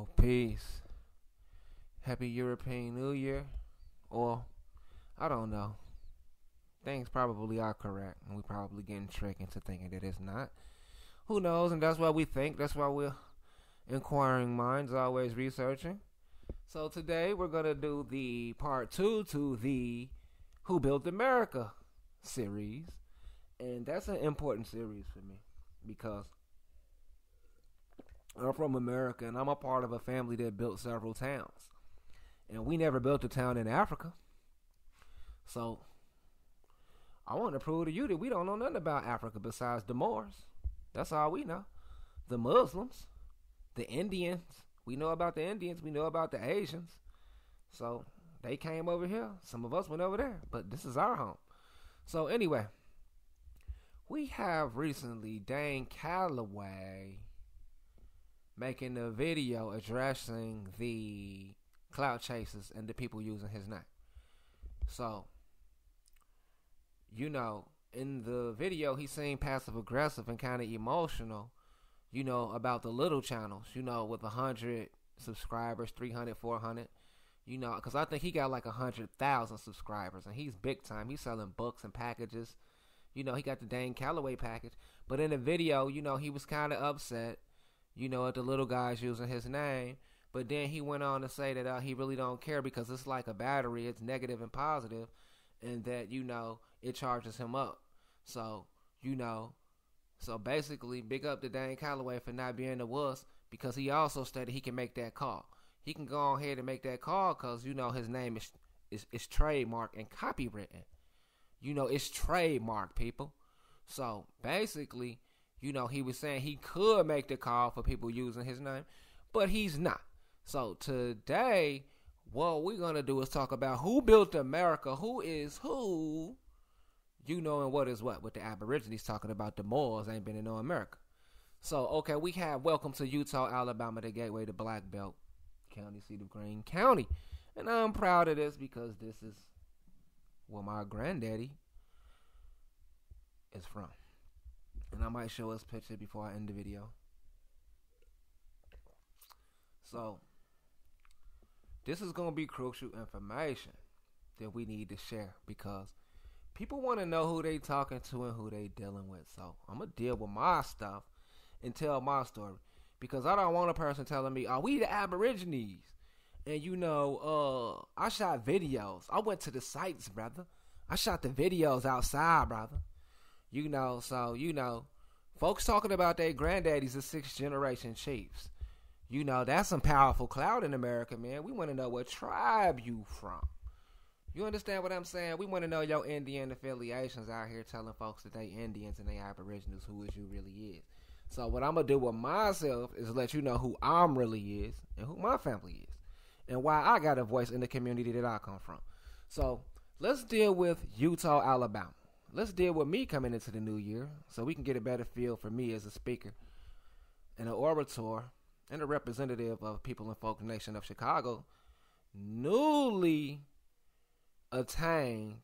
Yo, peace. Happy European New Year. Or, I don't know. Things probably are correct, and we probably getting tricked into thinking that it's not. Who knows? And that's why we think. That's why we're inquiring minds, always researching. So today we're gonna do the part two to the "Who Built America" series, and that's an important series for me because I'm from America, and I'm a part of a family that built several towns. And we never built a town in Africa. So, I want to prove to you that we don't know nothing about Africa besides the Moors. That's all we know. The Muslims, the Indians. We know about the Indians. We know about the Asians. So, they came over here. Some of us went over there. But this is our home. So, anyway, we have recently Dane Callaway making a video addressing the clout chasers and the people using his name. So, in the video, he seemed passive aggressive and kind of emotional, about the little channels, with 100 subscribers, 300, 400, because I think he got like 100,000 subscribers and he's big time. He's selling books and packages. He got the Dane Callaway package. But in the video, he was kind of upset, at the little guys using his name. But then he went on to say that he really don't care because it's like a battery. It's negative and positive, and that, it charges him up. So, so basically, big up to Dane Callaway for not being a wuss, because he also stated he can make that call. He can go ahead and make that call because, his name is trademarked and copywritten. It's trademarked, people. So, basically, he was saying he could make the call for people using his name, but he's not. So today, what we're going to do is talk about who built America, who is who, and what is what, with the Aborigines talking about the Moors ain't been in no America. So, okay, we have welcome to Utah, Alabama, the gateway to Black Belt, county seat of Greene County. And I'm proud of this because this is where my granddaddy is from. And I might show us a picture before I end the video. So, this is going to be crucial information that we need to share because people want to know who they talking to and who they dealing with. So, I'm going to deal with my stuff and tell my story because I don't want a person telling me, we the Aborigines. And I shot videos. I went to the sites, brother. I shot the videos outside, brother. Folks talking about their granddaddies are sixth generation chiefs. That's some powerful clout in America, man. We want to know what tribe you from. You understand what I'm saying? We want to know your Indian affiliations out here telling folks that they Indians and they Aboriginals, who is you really is. So what I'm going to do with myself is let you know who I'm really is and who my family is and why I got a voice in the community that I come from. So let's deal with Utah, Alabama. Let's deal with me coming into the new year so we can get a better feel for me as a speaker and an orator and a representative of People and Folk Nation of Chicago, newly attained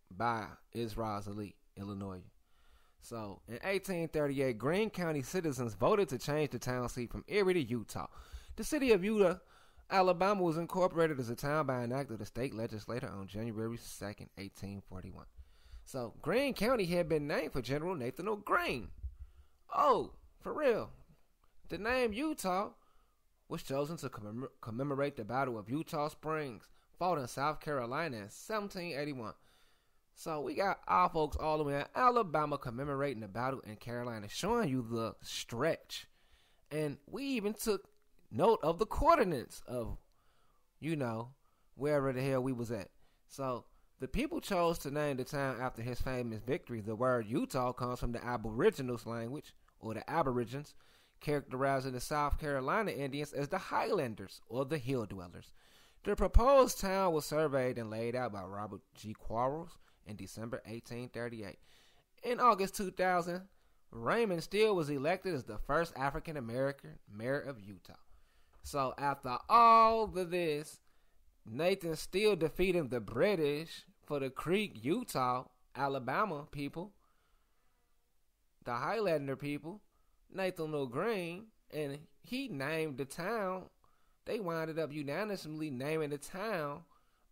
by Israel's elite, Illinois. So, in 1838, Greene County citizens voted to change the town seat from Erie to Utah. The city of Utah, Alabama was incorporated as a town by an act of the state legislature on January 2nd, 1841. So, Greene County had been named for General Nathaniel Greene. Oh, for real. The name Utah was chosen to commemorate the Battle of Eutaw Springs, fought in South Carolina in 1781. So we got our folks all the way in Alabama commemorating the battle in Carolina, showing you the stretch. And we even took note of the coordinates of, wherever the hell we was at. So the people chose to name the town after his famous victory. The word Utah comes from the Aboriginals language, or the Aborigines, characterizing the South Carolina Indians as the Highlanders, or the Hill Dwellers. The proposed town was surveyed and laid out by Robert G. Quarles in December 1838. In August 2000, Raymond Steele was elected as the first African-American mayor of Utah. So after all of this, Nathan Steele defeated the British for the Creek, Utah, Alabama people, the Highlander people, Nathaniel Greene, And he named the town. They winded up unanimously naming the town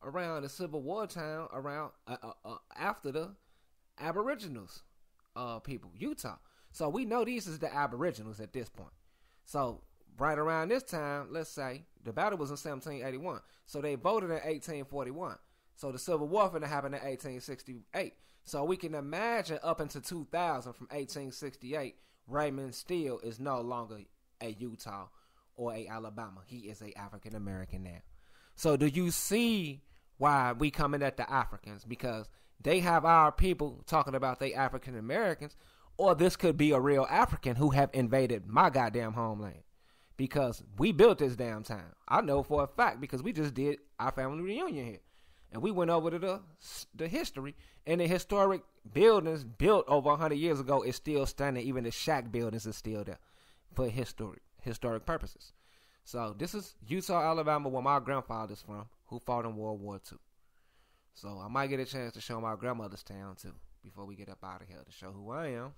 around the Civil War town around after the Aboriginals people, Utah. So we know these is the Aboriginals at this point. So right around this time, let's say the battle was in 1781. So they voted in 1841. So the Civil War finna happen in 1868. So we can imagine up into 2000 from 1868, Raymond Steele is no longer a Utah or a Alabama. He is a African American now. So do you see why we coming at the Africans? Because they have our people talking about they African Americans, or this could be a real African who have invaded my goddamn homeland. Because we built this damn town. I know for a fact because we just did our family reunion here. And we went over to the history. And the historic buildings built over 100 years ago is still standing. Even the shack buildings is still there for historic purposes. So this is Utah, Alabama, where my grandfather's from, who fought in World War II. So I might get a chance to show my grandmother's town too before we get up out of here to show who I am.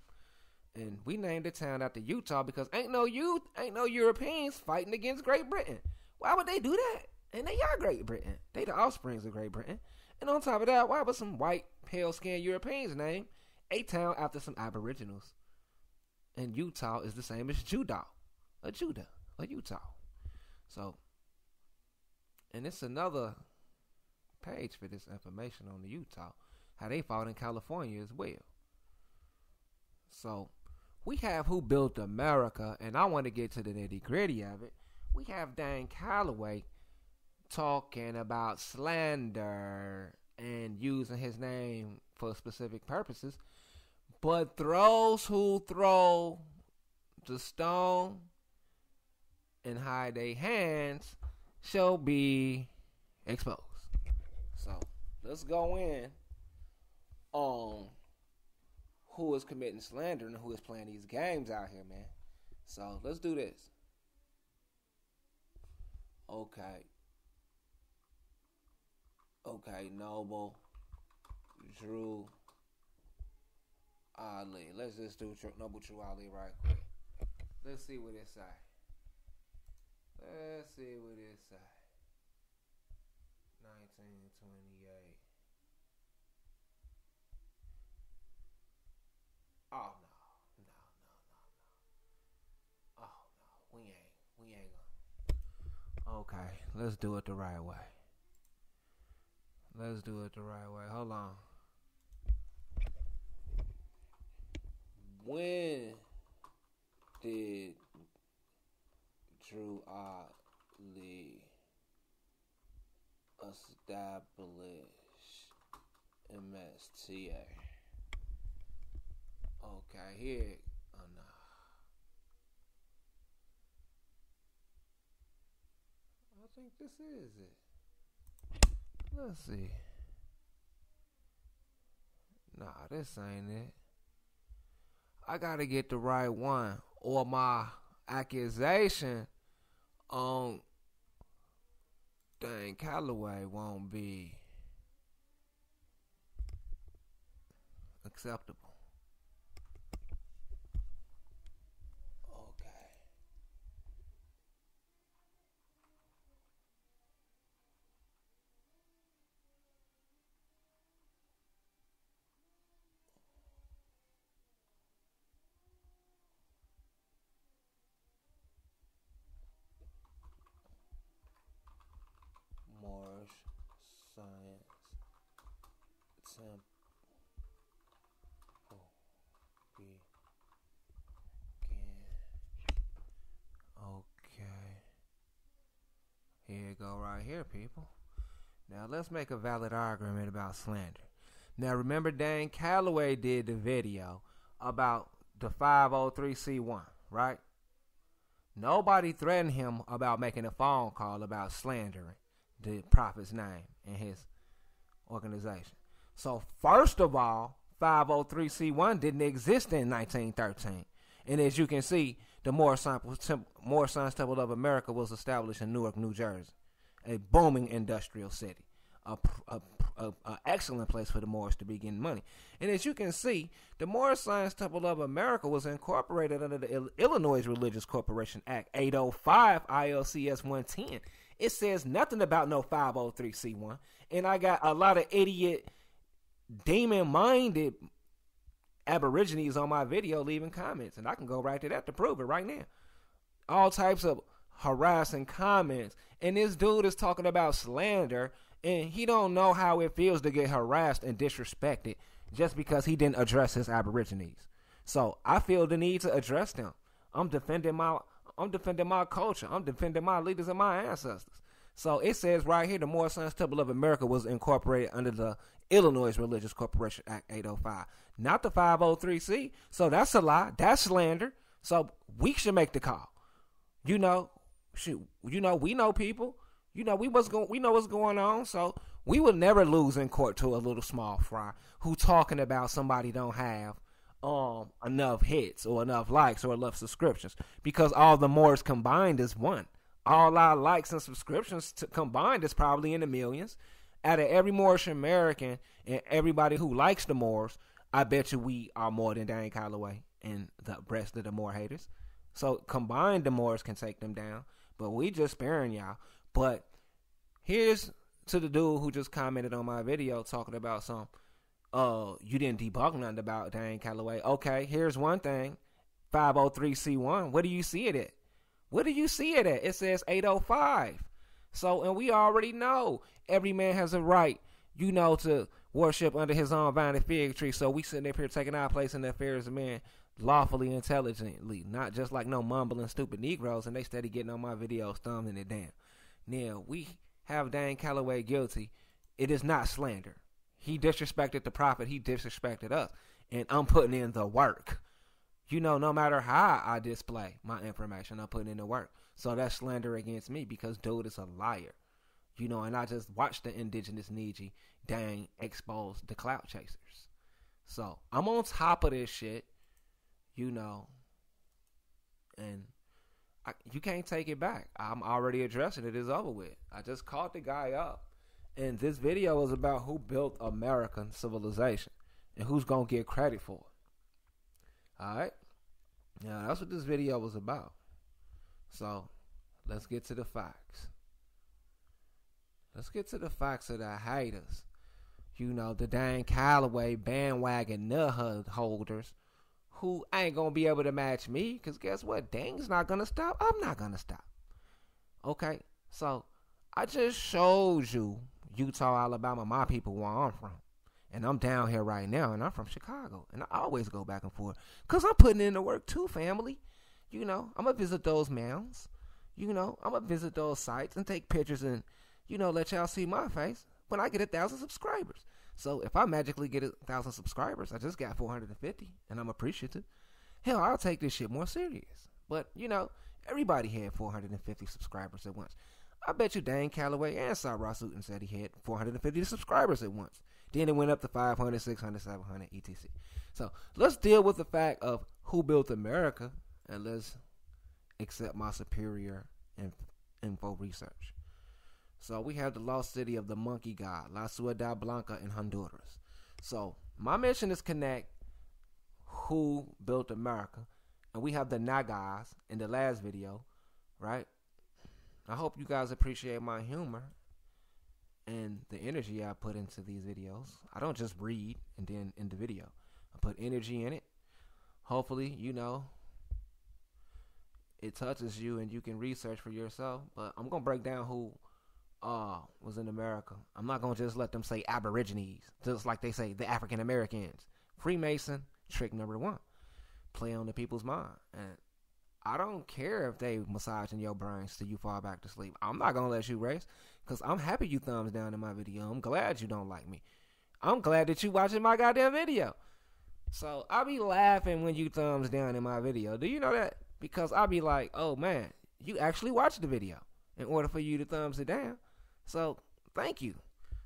And we named the town after Utah because ain't no Europeans fighting against Great Britain. Why would they do that? And they are Great Britain. They the offsprings of Great Britain. And on top of that, why would some white, pale-skinned Europeans name a town after some Aboriginals? And Utah is the same as Judah, Utah. So, and it's another page for this information on the Utah, how they fought in California as well. So, we have who built America, and I want to get to the nitty-gritty of it. We have Dane Callaway talking about slander and using his name for specific purposes, but those who throw the stone and hide their hands shall be exposed. So let's go in on who is committing slander and who is playing these games out here, man. So let's do this. Okay, Noble, Drew, Ali. Let's just do Noble, Drew, Ali right quick. Let's see what it say. Let's see what it say. 1928. Oh no. Oh no. We ain't gonna. Okay, let's do it the right way. Hold on. When did Drew Ali establish MSTA? Okay, here. Oh no. I think this is it. Let's see. Nah, this ain't it. I gotta get the right one, or my accusation on Dane Callaway won't be acceptable. Science Temple begin. Okay. Here you go right here, people. Now let's make a valid argument about slander. Now remember Dane Callaway did the video about the 503c1, right? Nobody threatened him about making a phone call about slandering the prophet's name and his organization. So first of all, 503c1 didn't exist in 1913. And as you can see, the Morrison's Temple of America was established in Newark, New Jersey, a booming industrial city. a excellent place for the Moors to be getting money. And as you can see, the Moorish Science Temple of America was incorporated under the Illinois Religious Corporation Act 805 ILCS 110. It says nothing about no 503c1. And I got a lot of idiot, demon-minded aborigines on my video leaving comments. And I can go right to that to prove it right now. All types of harassing comments. And this dude is talking about slander. And he don't know how it feels to get harassed and disrespected just because he didn't address his aborigines. So I feel the need to address them. I'm defending my culture. I'm defending my leaders and my ancestors. So it says right here, the Moorish Science Temple of America was incorporated under the Illinois Religious Corporation Act 805, not the 503c. So that's a lie. That's slander. So we should make the call. We know people. We know what's going on. So we will never lose in court to a little small fry who talking about somebody don't have enough hits or enough likes or enough subscriptions, because all the Moors combined is one. All our likes and subscriptions combined is probably in the millions. Out of every Moorish American and everybody who likes the Moors, I bet you we are more than Dane Callaway and the rest of the Moor haters. So combined, the Moors can take them down, but we just sparing y'all. But here's to the dude who just commented on my video talking about you didn't debunk nothing about Dane Callaway. Okay, here's one thing. 503c1. What do you see it at? What do you see it at? It says 805. So, and we already know every man has a right, to worship under his own vine and fig tree. So we sitting up here taking our place in the affairs of men lawfully, intelligently, not just like no mumbling stupid Negroes, and they steady getting on my videos, thumbing it down. Now, we have Dane Callaway guilty. It is not slander. He disrespected the prophet. He disrespected us. And I'm putting in the work. No matter how I display my information, I'm putting in the work. So that's slander against me because dude is a liar. And I just watched the indigenous Niji Dane expose the clout chasers. So I'm on top of this shit, and you can't take it back. I'm already addressing it. It's over with. I just called the guy up. And this video is about who built American civilization and who's going to get credit for it. All right? Yeah, that's what this video was about. So, let's get to the facts. Let's get to the facts of the haters. The Dane Callaway bandwagon nut holders who ain't going to be able to match me, because guess what? Dane's not going to stop. I'm not going to stop. Okay? So, I just showed you Utah, Alabama, my people, where I'm from. And I'm down here right now, and I'm from Chicago. And I always go back and forth because I'm putting in the work too, family. I'm going to visit those mounds. I'm going to visit those sites and take pictures and, let y'all see my face when I get 1,000 subscribers. So if I magically get 1,000 subscribers, I just got 450, and I'm appreciative. Hell, I'll take this shit more serious. But, everybody had 450 subscribers at once. I bet you Dane Callaway and Cyrus Uten said he had 450 subscribers at once. Then it went up to 500, 600, 700, etc. So let's deal with the fact of who built America, and let's accept my superior info research. So we have the lost city of the monkey god, La Ciudad Blanca in Honduras. So my mission is connect who built America, and we have the Nagas in the last video, right? I hope you guys appreciate my humor and the energy I put into these videos. I don't just read and then end the video. I put energy in it. Hopefully, it touches you and you can research for yourself. But I'm going to break down who was in America. I'm not going to just let them say aborigines, just like they say the African Americans. Freemason, trick number 1. Play on the people's mind. And I don't care if they massaging your brains till you fall back to sleep. I'm not going to let you race because I'm happy you thumbs down in my video. I'm glad you don't like me. I'm glad that you watching my goddamn video. So I be laughing when you thumbs down in my video. Do you know that? Because I be like, oh man, you actually watched the video in order for you to thumbs it down. So thank you.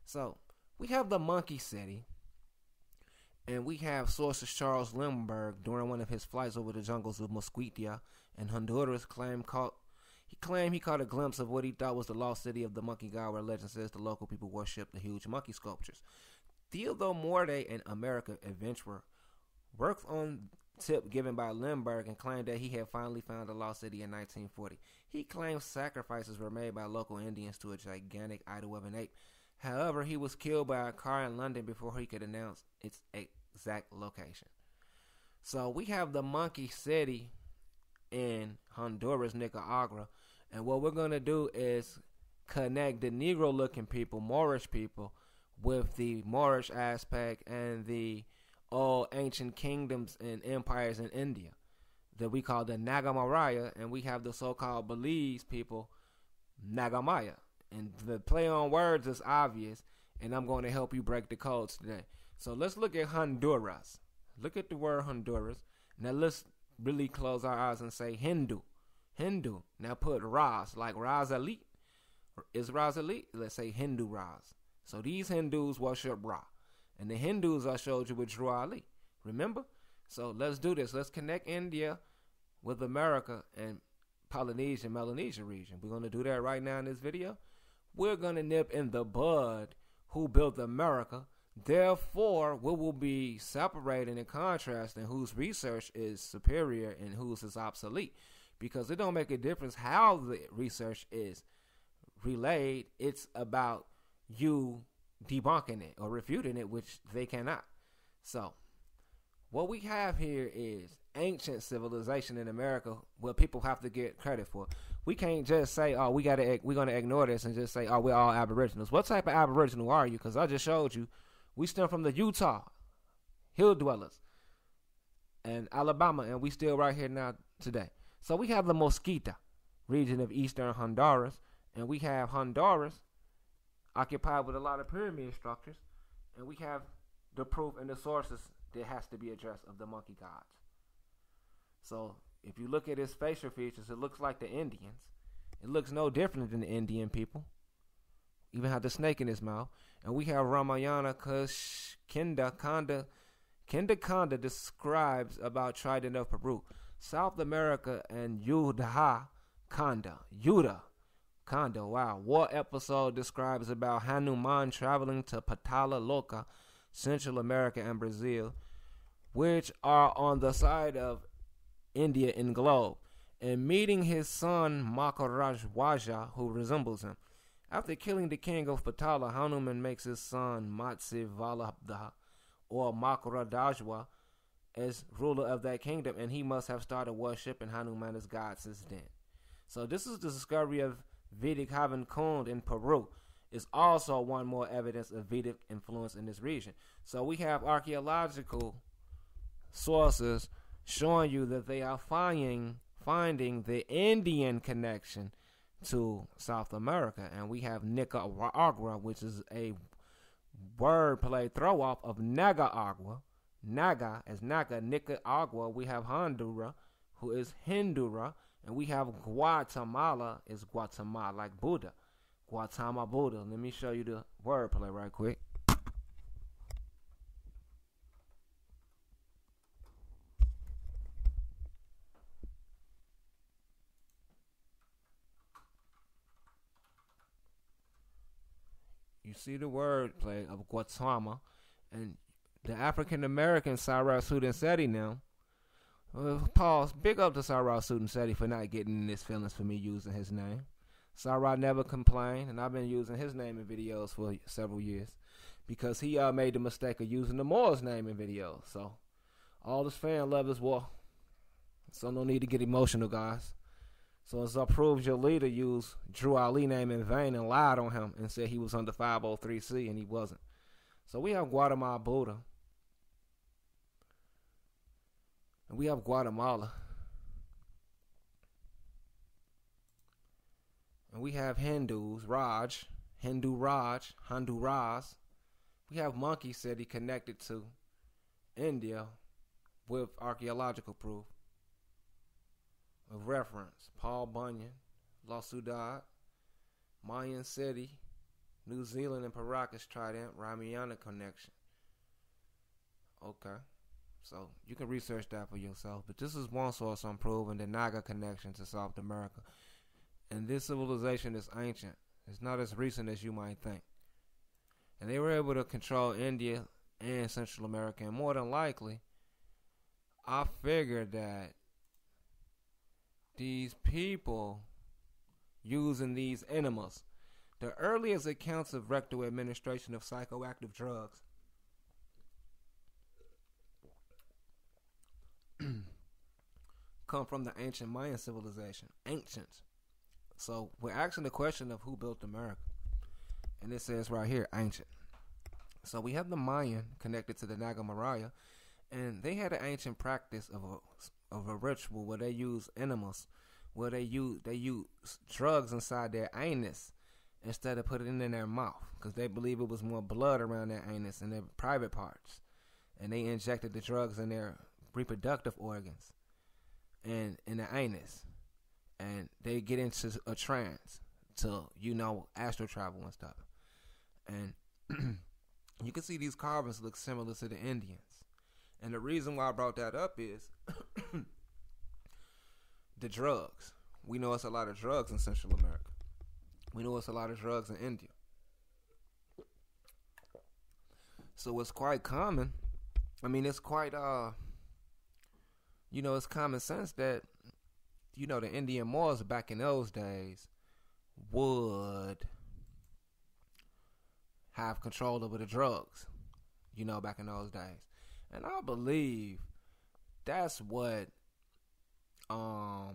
So we have the monkey city. And we have sources Charles Lindbergh during one of his flights over the jungles of Mosquitia and Honduras He claimed he caught a glimpse of what he thought was the lost city of the monkey god, where legend says the local people worship the huge monkey sculptures. Theodore Morday, an American adventurer, worked on tip given by Lindbergh and claimed that he had finally found the lost city in 1940. He claimed sacrifices were made by local Indians to a gigantic idol of an ape. However, he was killed by a car in London before he could announce its exact location. So we have the monkey city in Honduras, Nicaragua, and what we're going to do is connect the Negro-looking people, Moorish people, with the Moorish aspect and the old ancient kingdoms and empires in India that we call the Naga, and we have the so-called Belize people, Nagamaya. And the play on words is obvious, and I'm going to help you break the codes today. So let's look at Honduras. Look at the word Honduras. Now let's really close our eyes and say Hindu. Hindu. Now put Ras, like Ras Ali. Is Ras Ali? Let's say Hindu Ras. So these Hindus worship Ra. And the Hindus I showed you with Drew Ali. Remember? So let's do this. Let's connect India with America and Polynesia, Melanesia region. We're going to do that right now in this video. We're going to nip in the bud who built America. Therefore, we will be separating and contrasting whose research is superior and whose is obsolete. Because it don't make a difference how the research is relayed. It's about you debunking it or refuting it, which they cannot. So what we have here is ancient civilization in America where people have to get credit for. We can't just say, oh, we're going to ignore this and just say, oh, we're all aboriginals. What type of aboriginal are you? Because I just showed you we stem from the Utah hill dwellers and Alabama, and we still right here now today. So we have the Mosquita region of eastern Honduras, and we have Honduras occupied with a lot of pyramid structures, and we have the proof and the sources that has to be addressed of the monkey gods. So if you look at his facial features, it looks like the Indians. It looks no different than the Indian people. Even have the snake in his mouth. And we have Ramayana Kanda Kanda describes about Trident of Peru, South America, and Yuda Kanda, wow. War episode describes about Hanuman traveling to Patala Loca, Central America and Brazil, which are on the side of India in globe, and meeting his son Makarajwaja, who resembles him. After killing the king of Patala, Hanuman makes his son Matsivalabha, or Makaradajwa, as ruler of that kingdom, and he must have started worshiping Hanuman as God since then. So this is the discovery of Vedic Havan Kund in Peru. Is also one more evidence of Vedic influence in this region. So we have archaeological sources showing you that they are finding the Indian connection to South America. And we have Nicaragua, which is a wordplay throw-off of Naga, as Naga, Nicaragua. We have Honduras, who is Hindura. And we have Guatemala, is Guatemala, like Buddha. Guatemala Buddha. Let me show you the wordplay right quick. You see the wordplay of Guatemala, and the African American Sarah Seti now. Pause. Big up to Sarah Seti for not getting in his feelings for me using his name. Sarah never complained, and I've been using his name in videos for several years because he made the mistake of using the Moore's name in videos. So all his fan love is war. So no need to get emotional, guys. So as approved, your leader used Drew Ali name in vain and lied on him and said he was under 503C and he wasn't. So we have Guatemala Buddha. And we have Guatemala. And we have Hindus, Hindu Raj. We have Monkey City connected to India with archaeological proof of reference. Paul Bunyan, La Ciudad, Mayan City, New Zealand and Paracas Trident, Ramayana connection. Okay. So you can research that for yourself. But this is one source on proving the Naga connection to South America. And this civilization is ancient. It's not as recent as you might think. And they were able to control India and Central America. And more than likely, I figured that these people using these enemas, the earliest accounts of rectal administration of psychoactive drugs come from the ancient Mayan civilization. Ancients. So we're asking the question of who built America. And it says right here, ancient. So we have the Mayan connected to the Naga Moriya, and they had an ancient practice of a ritual where they use enemas, where they use drugs inside their anus instead of putting it in their mouth, because they believe it was more blood around their anus and their private parts, and they injected the drugs in their reproductive organs and in the anus, and they get into a trance to astral travel and stuff. And you can see these carvings look similar to the Indians. And the reason why I brought that up is the drugs. We know it's a lot of drugs in Central America. We know it's a lot of drugs in India. So it's quite common. I mean, it's quite, it's common sense that, the Indian Moors back in those days would have control over the drugs, back in those days. And I believe that's what a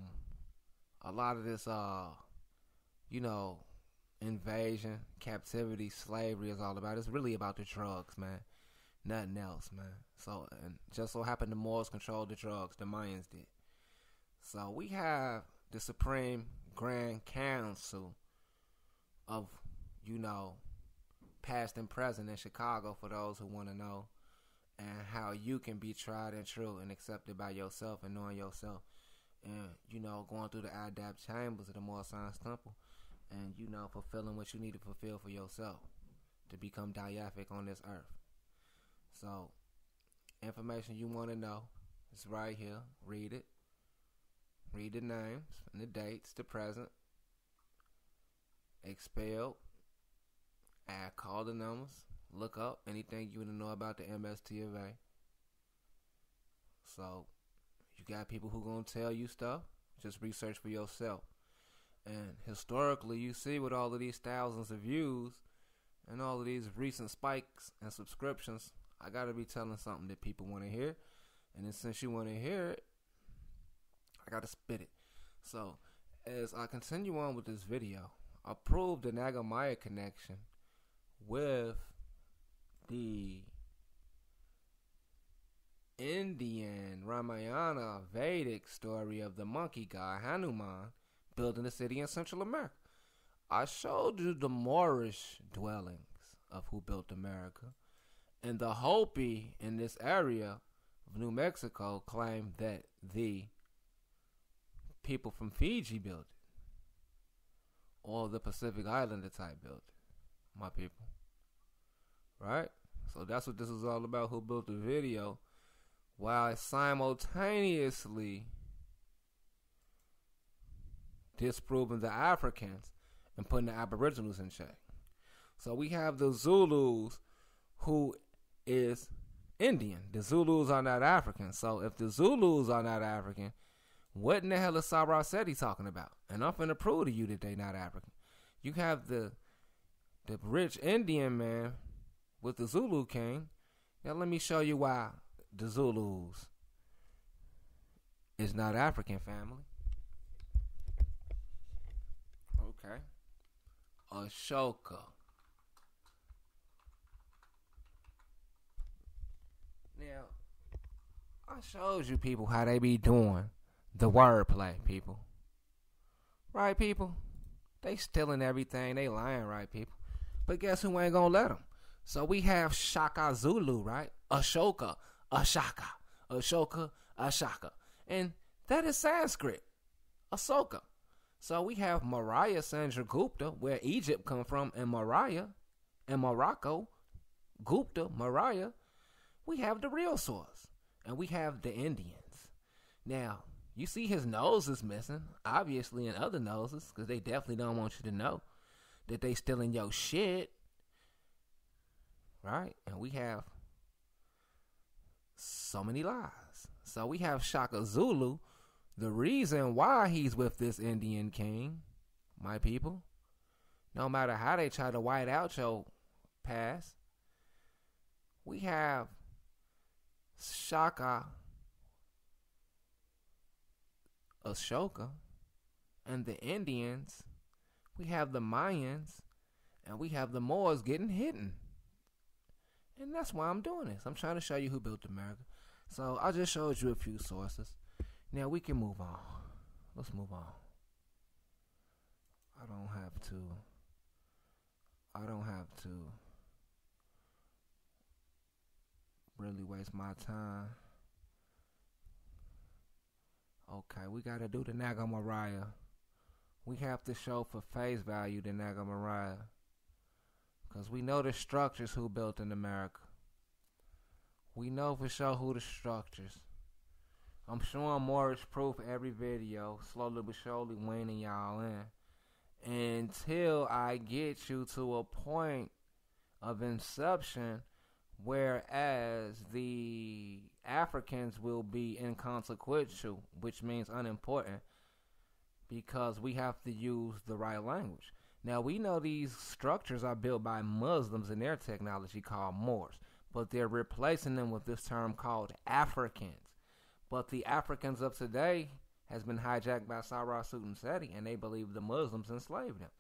lot of this invasion, captivity, slavery is all about. It's really about the drugs, man. Nothing else, man. So, and just so happened the Moors controlled the drugs, the Mayans did. So we have the Supreme Grand Council of, past and present in Chicago, for those who want to know, and how you can be tried and true and accepted by yourself and knowing yourself, and going through the adapt chambers of the Moor Science Temple, and fulfilling what you need to fulfill for yourself to become diaphic on this earth. So information you want to know is right here. Read it. Read the names and the dates, the present, expelled, call the numbers, look up anything you want to know about the MST of A. So, you got people who gonna tell you stuff, just research for yourself. And historically, you see with all of these thousands of views and all of these recent spikes and subscriptions, I gotta be telling something that people want to hear. And then since you want to hear it, I gotta spit it. So, as I continue on with this video, I proved the Naga Maya connection with the Indian Ramayana Vedic story of the monkey god Hanuman building a city in Central America. I showed you the Moorish dwellings of who built America, and the Hopi in this area of New Mexico claimed that the people from Fiji built it, or the Pacific Islander type built it, my people. Right? So that's what this is all about, who built the video, while simultaneously disproving the Africans and putting the aboriginals in check. So we have the Zulus, who is Indian. The Zulus are not African. So if the Zulus are not African, what in the hell is Seti talking about? And I'm finna prove to you that they not African. You have the rich Indian man with the Zulu king. Now let me show you why the Zulus is not African, family. Okay. Ashoka. Now, I showed you people how they be doing the wordplay, people. Right, people? They stealing everything. They lying, right, people? But guess who ain't gonna let them? So we have Shaka Zulu, right? Ashoka, Ashaka, Ashoka, Ashaka. And that is Sanskrit. Asoka. So we have Moriya Chandragupta, where Egypt come from, and Moriya, and Morocco, Gupta, Moriya. We have the real source. And we have the Indians. Now, You see his nose is missing, obviously, and other noses, because they definitely don't want you to know that they stealing your shit. Right? And we have so many lies. So we have Shaka Zulu. The reason why he's with this Indian king, my people, no matter how they try to white out your past, we have Shaka Ashoka and the Indians, we have the Mayans, and we have the Moors getting hidden. And that's why I'm doing this. I'm trying to show you who built America. So I just showed you a few sources. Now we can move on. Let's move on. I don't have to really waste my time. Okay, we got to do the Naga Moriya. We have to show for face value the Naga Moriya. Because we know the structures who built in America. We know for sure who the structures. I'm showing Moorish proof every video, slowly but surely weaning y'all in. Until I get you to a point of inception, whereas the Africans will be inconsequential, which means unimportant, because we have to use the right language. Now, we know these structures are built by Muslims in their technology called Moors, but they're replacing them with this term called Africans. But the Africans of today has been hijacked by Sarasut and Seti, and they believe the Muslims enslaved them.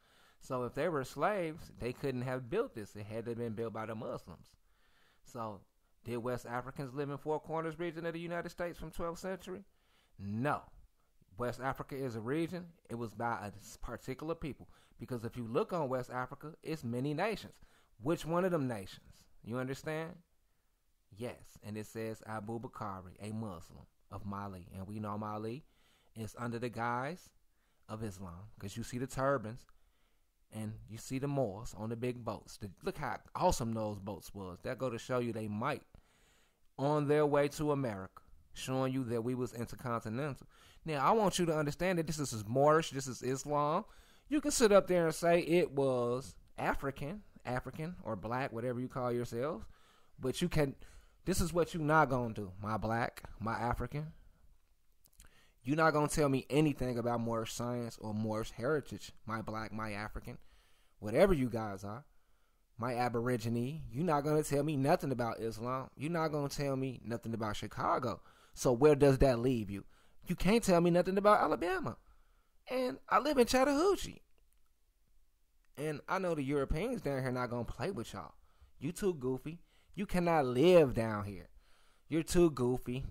So if they were slaves, they couldn't have built this. It had to have been built by the Muslims. So did West Africans live in Four Corners region of the United States from 12th century? No. West Africa is a region. It was by a particular people. Because if you look on West Africa, it's many nations. Which one of them nations? You understand? Yes. And it says Abu Bakari, a Muslim of Mali. And we know Mali is under the guise of Islam. Because you see the turbans and you see the Moors on the big boats. Look how awesome those boats was. That go to show you they might on their way to America. Showing you that we was intercontinental. Now, I want you to understand that this is Moorish, this is Islam. You can sit up there and say it was African or black, whatever you call yourselves. But you can, this is what you're not going to do, my black, my African. You're not going to tell me anything about Moorish science or Moorish heritage, my black, my African, whatever you guys are. My Aborigine, you're not going to tell me nothing about Islam. You're not going to tell me nothing about Chicago. So where does that leave you? You can't tell me nothing about Alabama. And I live in Chattahoochee. And I know the Europeans down here not going to play with y'all. You too goofy. You cannot live down here. You're too goofy.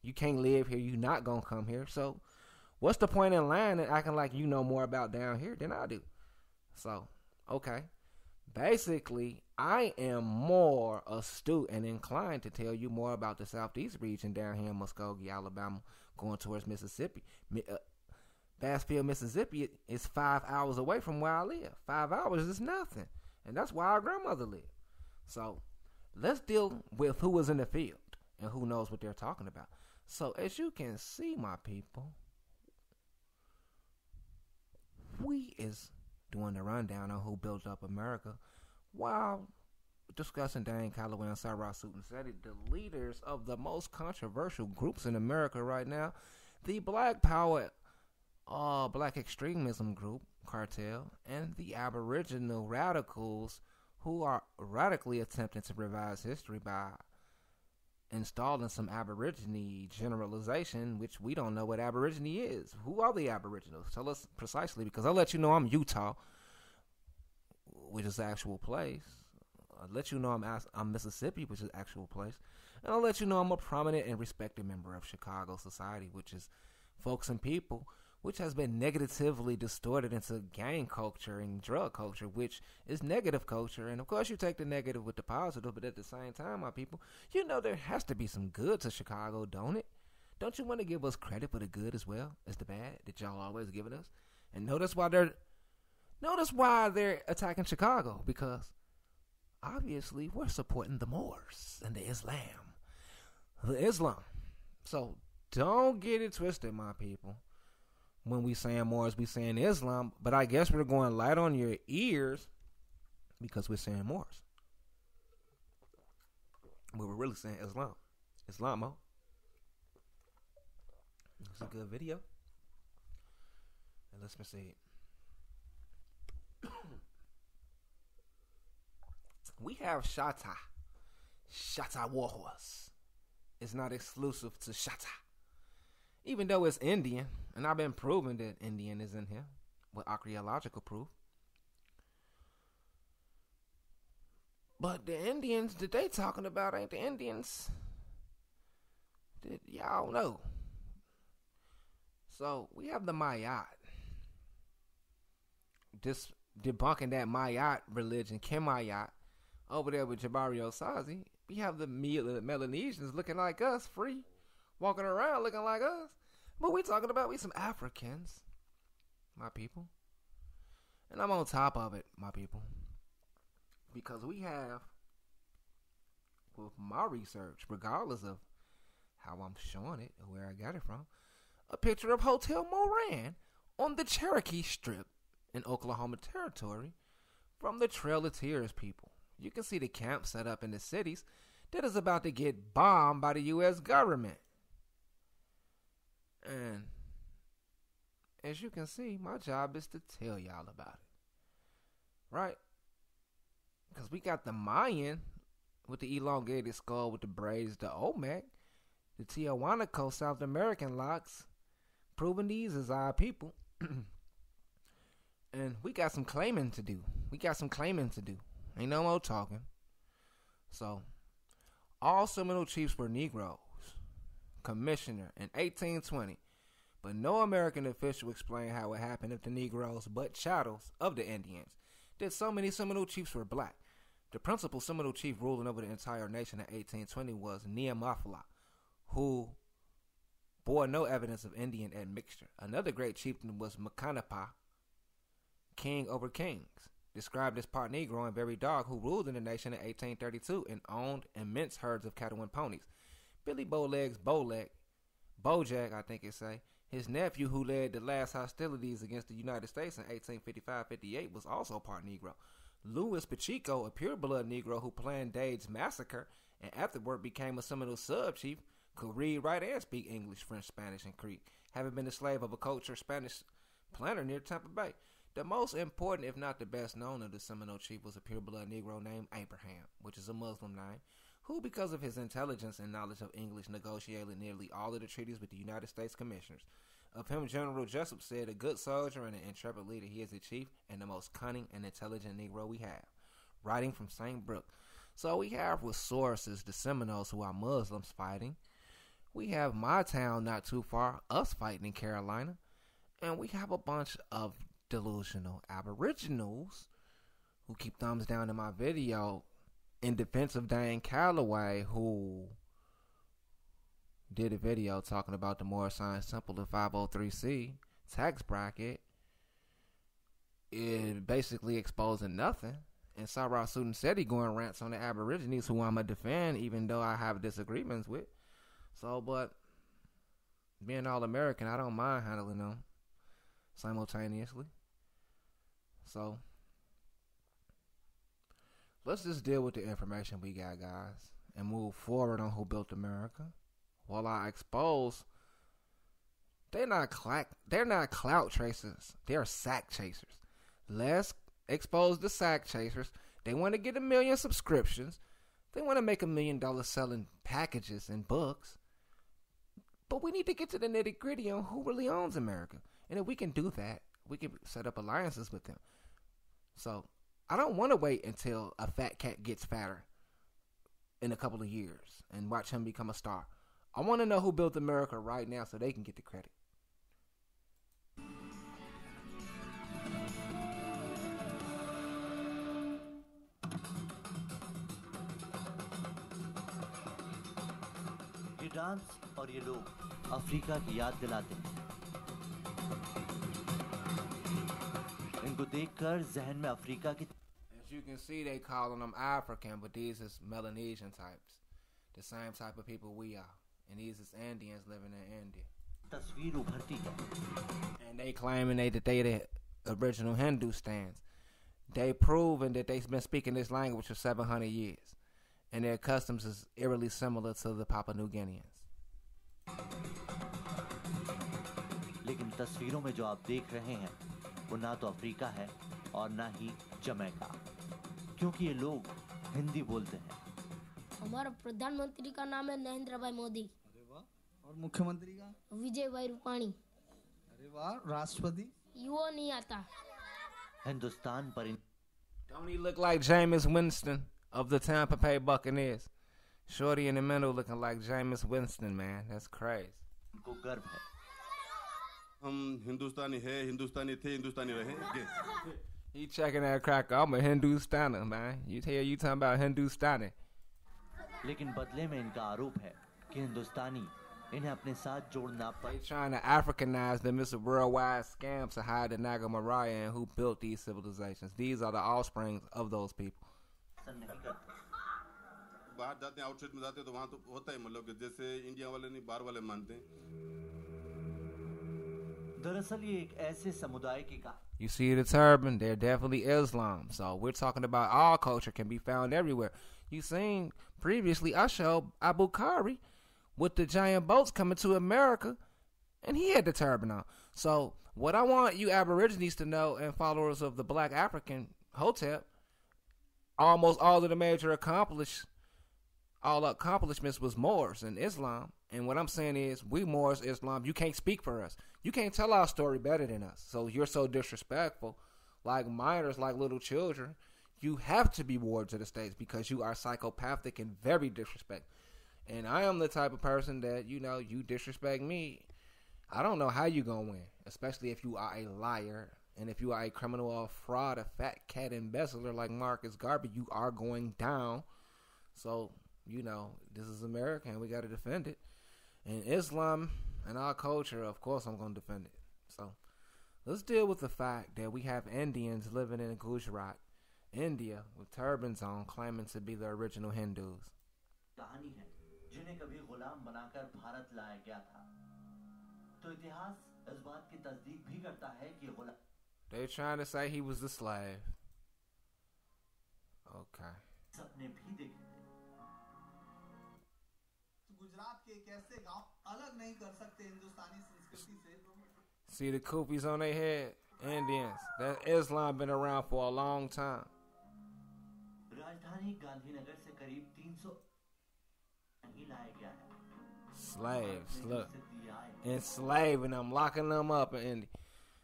You can't live here. You're not going to come here. So what's the point in lying and acting like you know more about down here than I do? So, okay. Basically, I am more astute and inclined to tell you more about the Southeast region down here in Muskogee, Alabama, going towards Mississippi. Bassfield, Mississippi is 5 hours away from where I live. 5 hours is nothing. And that's where our grandmother lived. So, let's deal with who was in the field and who knows what they're talking about. So, as you can see, my people, we is doing the rundown on who built up America while discussing Dane Callaway and Sarasut and Seti, the leaders of the most controversial groups in America right now, the Black Power, Black Extremism Group, Cartel, and the Aboriginal radicals who are radically attempting to revise history by installing some Aborigine generalization, which we don't know what Aborigine is. Who are the Aboriginals? Tell us precisely, because I'll let you know I'm Utah, which is the actual place. I'll let you know I'm Mississippi, which is the actual place. And I'll let you know I'm a prominent and respected member of Chicago society, which is folks and people, which has been negatively distorted into gang culture and drug culture, which is negative culture. And of course, you take the negative with the positive, but at the same time, my people, you know there has to be some good to Chicago, don't it? Don't you want to give us credit for the good as well as the bad that y'all always giving us? And notice why they're attacking Chicago, because obviously we're supporting the Moors and the Islam. So Don't get it twisted, my people. When we saying Moors, we saying Islam, but I guess we're going light on your ears because we're saying Moors. But we're really saying Islam. Islamo. It's a good video. And let's see it. We have Shatta. Shatta Warhorse. It's not exclusive to Shatta. Even though it's Indian, and I've been proving that Indian is in here with archaeological proof. But the Indians that they talking about ain't the Indians that y'all know. So we have the Mayat. Just debunking that Mayat religion, Kemayat, over there with Jabari Osazi. We have the Melanesians looking like us, free, walking around looking like us. But we talking about we some Africans, my people. And I'm on top of it, my people. Because we have, with my research, regardless of how I'm showing it or where I got it from, a picture of Hotel Moran on the Cherokee Strip in Oklahoma Territory from the Trail of Tears people. You can see the camp set up in the cities that is about to get bombed by the U.S. government. And as you can see, my job is to tell y'all about it. Right? Because we got the Mayan with the elongated skull with the braids, the Olmec, the Tiahuanaco South American locks, proving these is our people. And we got some claiming to do. Ain't no more talking. So, all Seminole chiefs were Negroes. Commissioner in 1820. But no American official explained how it happened if the Negroes, but chattels of the Indians, that so many Seminole chiefs were black. The principal Seminole chief ruling over the entire nation in 1820 was Neamafla, who bore no evidence of Indian admixture. Another great chieftain was Makanapa, king over kings, described as part Negro and very dog, who ruled in the nation in 1832 and owned immense herds of cattle and ponies. Billy Bojack, I think it say, his nephew who led the last hostilities against the United States in 1855-58 was also part Negro. Louis Pacheco, a pure-blood Negro who planned Dade's massacre and afterward became a Seminole sub-chief, could read, write, and speak English, French, Spanish, and Creek, having been the slave of a cultured Spanish planter near Tampa Bay. The most important, if not the best known of the Seminole chief was a pure-blood Negro named Abraham, which is a Muslim name, who, because of his intelligence and knowledge of English, negotiated nearly all of the treaties with the United States commissioners. Of him, General Jessup said, a good soldier and an intrepid leader, he is a chief and the most cunning and intelligent Negro we have. Writing from St. Brook. So we have with sources the Seminoles, who are Muslims, fighting. We have my town not too far, us fighting in Carolina. And we have a bunch of delusional aboriginals who keep thumbs down in my video in defense of Dane Callaway, who did a video talking about the Moorish Science Temple of 503C tax bracket. It basically exposing nothing. And Sarah Sudan Seti going rants on the Aborigines, who I'm a defend, even though I have disagreements with. So, but being all American, I don't mind handling them simultaneously. So, let's just deal with the information we got, guys, and move forward on who built America. While I expose, they're not clout chasers. They're sack chasers. Let's expose the sack chasers. They want to get 1 million subscriptions. They want to make $1 million selling packages and books. But we need to get to the nitty gritty on who really owns America. And if we can do that, we can set up alliances with them. So I don't want to wait until a fat cat gets fatter in a couple of years and watch him become a star. I want to know who built America right now so they can get the credit. ये dance और ये लोग Africa की याद दिलाते हैं। इनको देखकर जहन में अफ्रीका की As you can see, they calling them African, but these is Melanesian types. The same type of people we are. And these is Indians living in India. तस्वीर उभरती है. And they claiming that they the original Hindustans. They proven that they've been speaking this language for 700 years. And their customs is eerily similar to the Papua New Guineans. लेकिन तस्वीरों में जो आप देख रहे हैं वो ना तो अफ्रीका है और ना ही जमैका, क्योंकि ये लोग हिंदी बोलते हैं. हमारा प्रधानमंत्री का नाम है नरेंद्र भाई मोदी. अरे वाह. और मुख्यमंत्री का विजय भाई रूपाणी. अरे वाह. राष्ट्रपति वो नहीं आता. हिंदुस्तान पर Don't he look like Jameis Winston of the Tampa Bay Buccaneers? Shorty in the middle looking like Jameis Winston, man. That's crazy. को गर्व है. हम हिंदुस्तानी है, हिंदुस्तानी थे, हिंदुस्तानी रहेंगे. He checking that cracker. I'm a Hindustani, man. You talking about Hindustani. लेकिन बदले में इनका आरोप है कि हिंदुस्तानी इन्हें अपने साथ जोड़ना They पर trying to Africanize them. It's a worldwide scam to hide the Naga Moriya and who built these civilizations. These are the offsprings of those people. पसंद नहीं करते. बाहर जाते हैं, आउटसाइड में जाते हैं तो वहाँ तो होता है, मतलब कि जैसे इंडिया वाले नहीं बाहर वाले मानते हैं. दरअसल ये एक ऐसे समुदाय की कहानी. You see the turban? They're definitely Islam. So we're talking about all culture can be found everywhere. You seen previously I showed Abu Khari with the giant boats coming to America, and he had the turban on. So what I want you Aborigines to know and followers of the Black African Hotep, almost all of the major accomplishments was Moors and Islam. And what I'm saying is, we Moors, Islam, you can't speak for us. You can't tell our story better than us. So you're so disrespectful, like minors, like little children. You have to be wards of the states because you are psychopathic and very disrespectful. And I am the type of person that, you disrespect me, I don't know how you gonna win, especially if you are a liar. And if you are a criminal or a fraud, a fat cat embezzler like Marcus Garvey, you are going down. So, this is America and we got to defend it. And Islam and our culture, of course, I'm going to defend it. So, let's deal with the fact that we have Indians living in Gujarat, India, with turbans on, claiming to be the original Hindus. कहानी है जिन्हें कभी गुलाम बनाकर भारत लाया गया था. तो इतिहास इस बात की तस्दीक भी करता है कि गुलाम. They're trying to say he was the slave. Okay. सपने भी देखे थे. गुजरात के एक ऐसे गांव अलग नहीं कर सकते हिंदुस्तानी संस्कृति से. See the koofies on their head? Indians. That Islam been around for a long time. राजधानी गांधीनगर से करीब 300 नहीं लाया गया है. Slaves, look. Enslaving them, locking them up in India.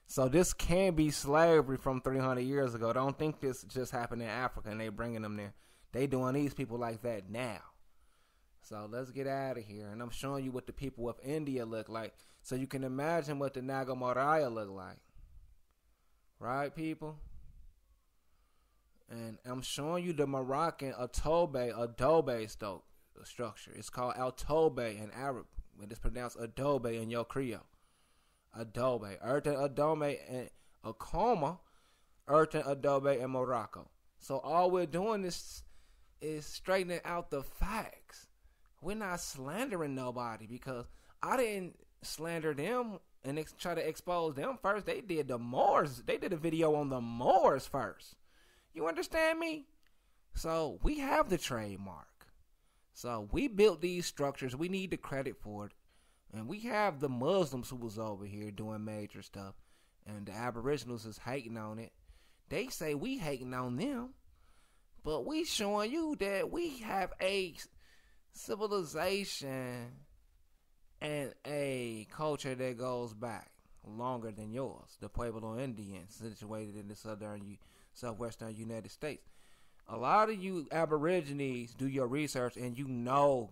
So this can be slavery from 300 years ago. Don't think this just happened in Africa and they bringing them there. They doing these people like that now. So let's get out of here. And I'm showing you what the people of India look like. So you can imagine what the Naga Moriya look like. Right, people? And I'm showing you the Moroccan adobe structure. It's called altobe in Arab. It's pronounced adobe in your Creole. Adobe. Urtan adobe and Akoma. Urtan adobe in Morocco. So all we're doing is straightening out the facts. We're not slandering nobody because I didn't slander them and try to expose them first. They did the Moors. They did a video on the Moors first. You understand me? So we have the trademark. So we built these structures. We need the credit for it. And we have the Muslims who was over here doing major stuff. And the Aboriginals is hating on it. They say we hating on them. But we showing you that we have a civilization and a culture that goes back longer than yours. The Pueblo Indians situated in the southwestern United States. A lot of you Aborigines do your research and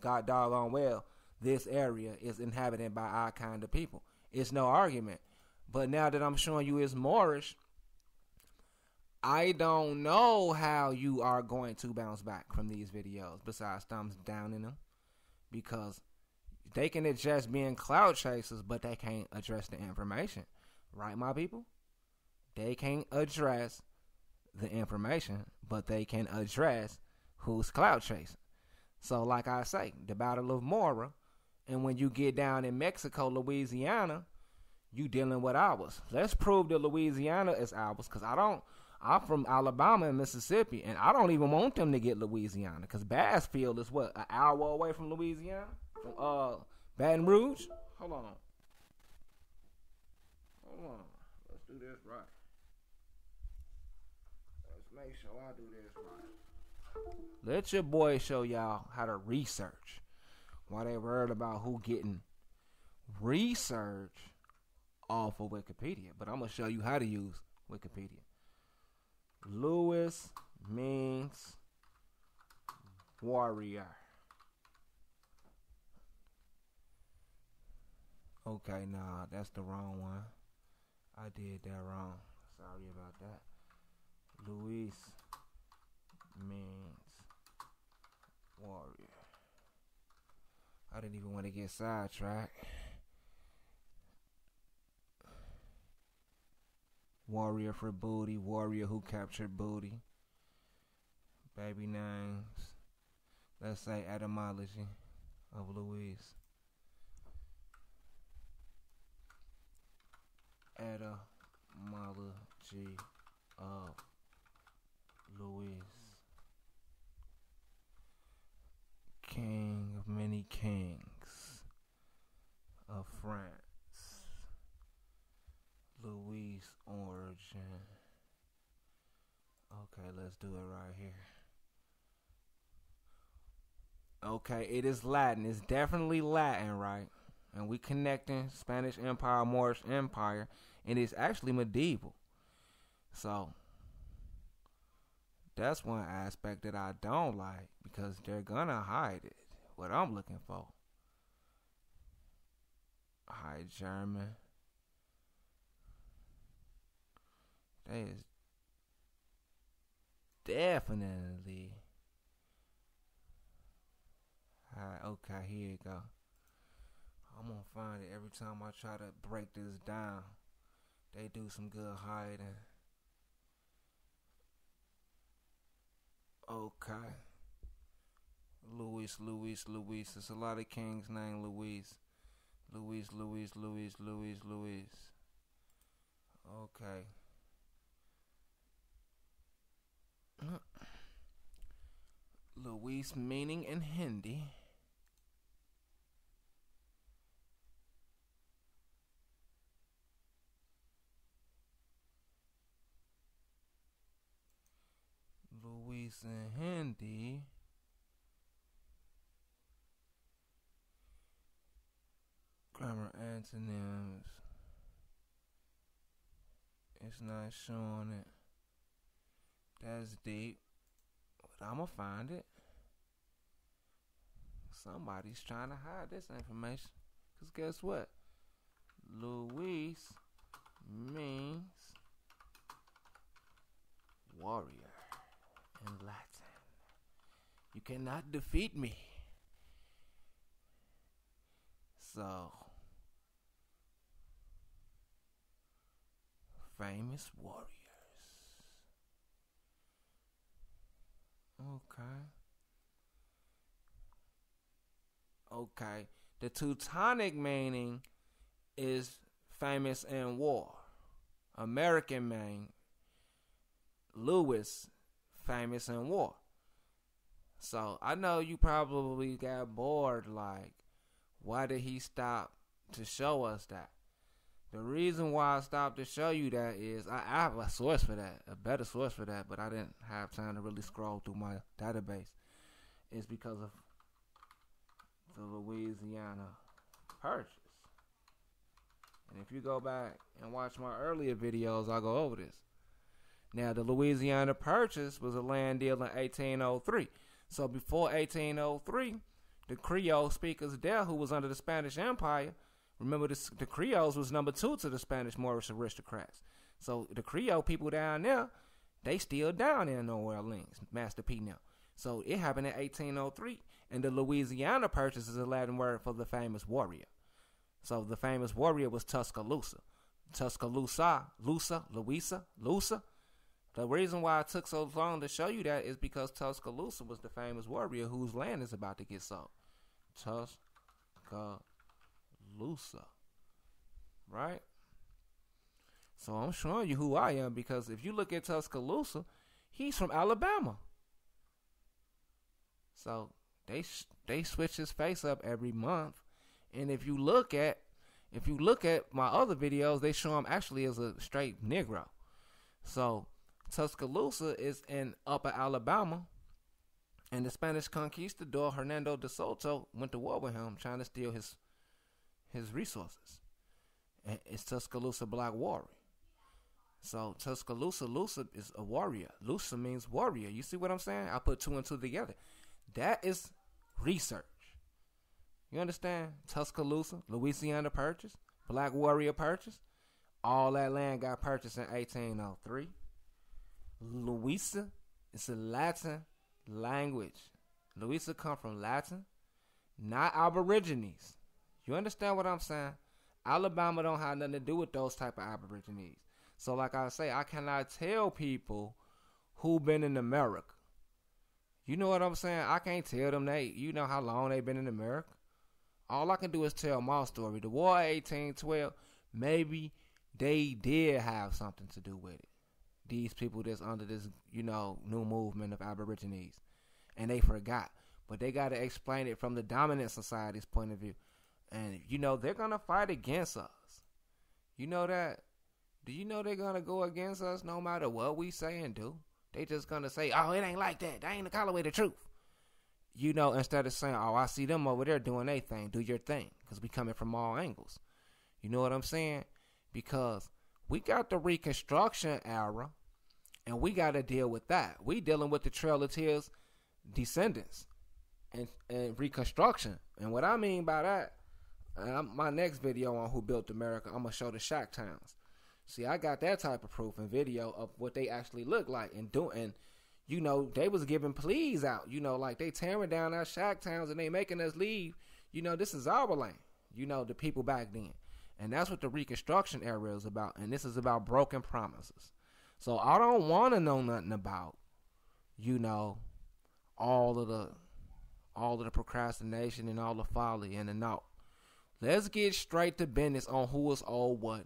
god doggone well, this area is inhabited by our kind of people. It's no argument. But now that I'm showing you it's Moorish, I don't know how you are going to bounce back from these videos besides thumbs down in them. Because they can address being clout chasers, but they can't address the information. Right, my people? They can't address the information, but they can address who's clout chasing. So like I say, the Battle of Moriya And when you get down in Mexico, Louisiana, you dealing with ours. Let's prove that Louisiana is ours, because I'm from Alabama and Mississippi, and I don't even want them to get Louisiana, because Bassfield is what, an hour away from Louisiana? From Baton Rouge? Hold on. Let's do this right. Let's make sure I do this right. Let your boy show y'all how to research. Why they worried about who getting research off of Wikipedia. But I'm going to show you how to use Wikipedia. Lewis means warrior. Okay, nah, that's the wrong one. I did that wrong. Sorry about that. Luis means warrior. I didn't even want to get sidetracked. Warrior for booty. Warrior who captured booty. Baby names. Let's say etymology of Louise. Etymology of Louise. King of many kings of France. Louis origin. Okay, let's do it right here. Okay, it is Latin. It's definitely Latin, right? And we connecting Spanish Empire, Moorish Empire, and it's actually medieval. So that's one aspect that I don't like, because they're gonna hide it. What I'm looking for. High German. They is definitely high. Okay, here you go. I'm gonna find it every time I try to break this down. They do some good hiding. Okay. Louis. There's a lot of kings named Louis. Louis. Okay. Louis meaning in Hindi. Louis in Hindi. Grammar antonyms. It's not showing it. That's deep. But I'm gonna find it. Somebody's trying to hide this information. Because guess what? Louis means warrior in Latin. You cannot defeat me. So, famous warriors. Okay. The Teutonic meaning is famous in war. American meaning, Louis, famous in war. So I know you probably got bored, like, why did he stop to show us that? The reason why I stopped to show you that is I have a source for that, a better source for that, but I didn't have time to really scroll through my database. It's because of the Louisiana Purchase. And if you go back and watch my earlier videos, I'll go over this. Now, the Louisiana Purchase was a land deal in 1803. So before 1803, the Creole speakers there, who was under the Spanish Empire, remember the Creoles was number 2 to the Spanish Moorish aristocrats. So the Creole people down there, they still down there in New Orleans, Master P now. So it happened in 1803, and the Louisiana Purchase is a Latin word for the famous warrior. So the famous warrior was Tuscaloosa. Louisa. The reason why it took so long to show you that is because Tuscaloosa was the famous warrior whose land is about to get sold. right? So I'm showing you who I am, because if you look at Tuscaloosa, he's from Alabama. So they switch his face up every month, and if you look at my other videos, they show him actually as a straight Negro. So Tuscaloosa is in Upper Alabama, and the Spanish conquistador Hernando de Soto went to war with him, trying to steal his resources. And it's Tuscaloosa Black Warrior. So Tuscaloosa is a warrior. Lusa means warrior. You see what I'm saying? I put two and two together. That is research. You understand? Tuscaloosa, Louisiana Purchase, Black Warrior Purchase. All that land got purchased in 1803. Louisa is a Latin language. Louisa come from Latin, not Aborigines. You understand what I'm saying? Alabama don't have nothing to do with those type of Aborigines. So like I say, I cannot tell people who been in America. You know what I'm saying? I can't tell them you know how long they been in America. All I can do is tell my story. The war of 1812, maybe they did have something to do with it. These people that's under this, you know, new movement of Aborigines. And they forgot. But they got to explain it from the dominant society's point of view. And, you know, they're going to fight against us. You know that? Do you know they're going to go against us no matter what we say and do? They just going to say, oh, it ain't like that. That ain't the Callaway the truth. You know, instead of saying, oh, I see them over there doing their thing. Do your thing. Because we coming from all angles. You know what I'm saying? Because we got the Reconstruction era, and we got to deal with that. We dealing with the Trail of Tears descendants and Reconstruction. And what I mean by that, my next video on Who Built America, I'm going to show the shack towns. See, I got that type of proof and video of what they actually look like and doing. You know, they was giving pleas out. You know, like they tearing down our shack towns and they making us leave. You know, this is our land. You know, the people back then. And that's what the Reconstruction era is about. And this is about broken promises. So I don't want to know nothing about, you know, all of the procrastination and all the folly and the no. Let's get straight to business on who is owed what.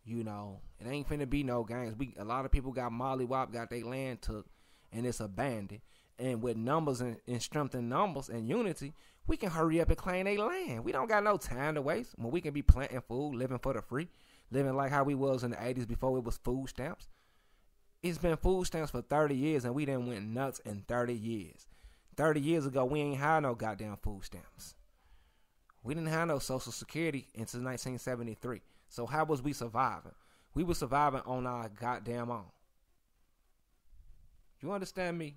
You know, it ain't finna be no games. A lot of people got mollywop, got their land took, and it's abandoned. And with numbers and strength in numbers and unity, we can hurry up and claim their land. We don't got no time to waste when we can be planting food, living for the free, living like how we was in the 80s before it was food stamps. It's been food stamps for 30 years, and we done went nuts in 30 years. 30 years ago, we ain't had no goddamn food stamps. We didn't have no Social Security until 1973. So how was we surviving? We were surviving on our goddamn own. You understand me?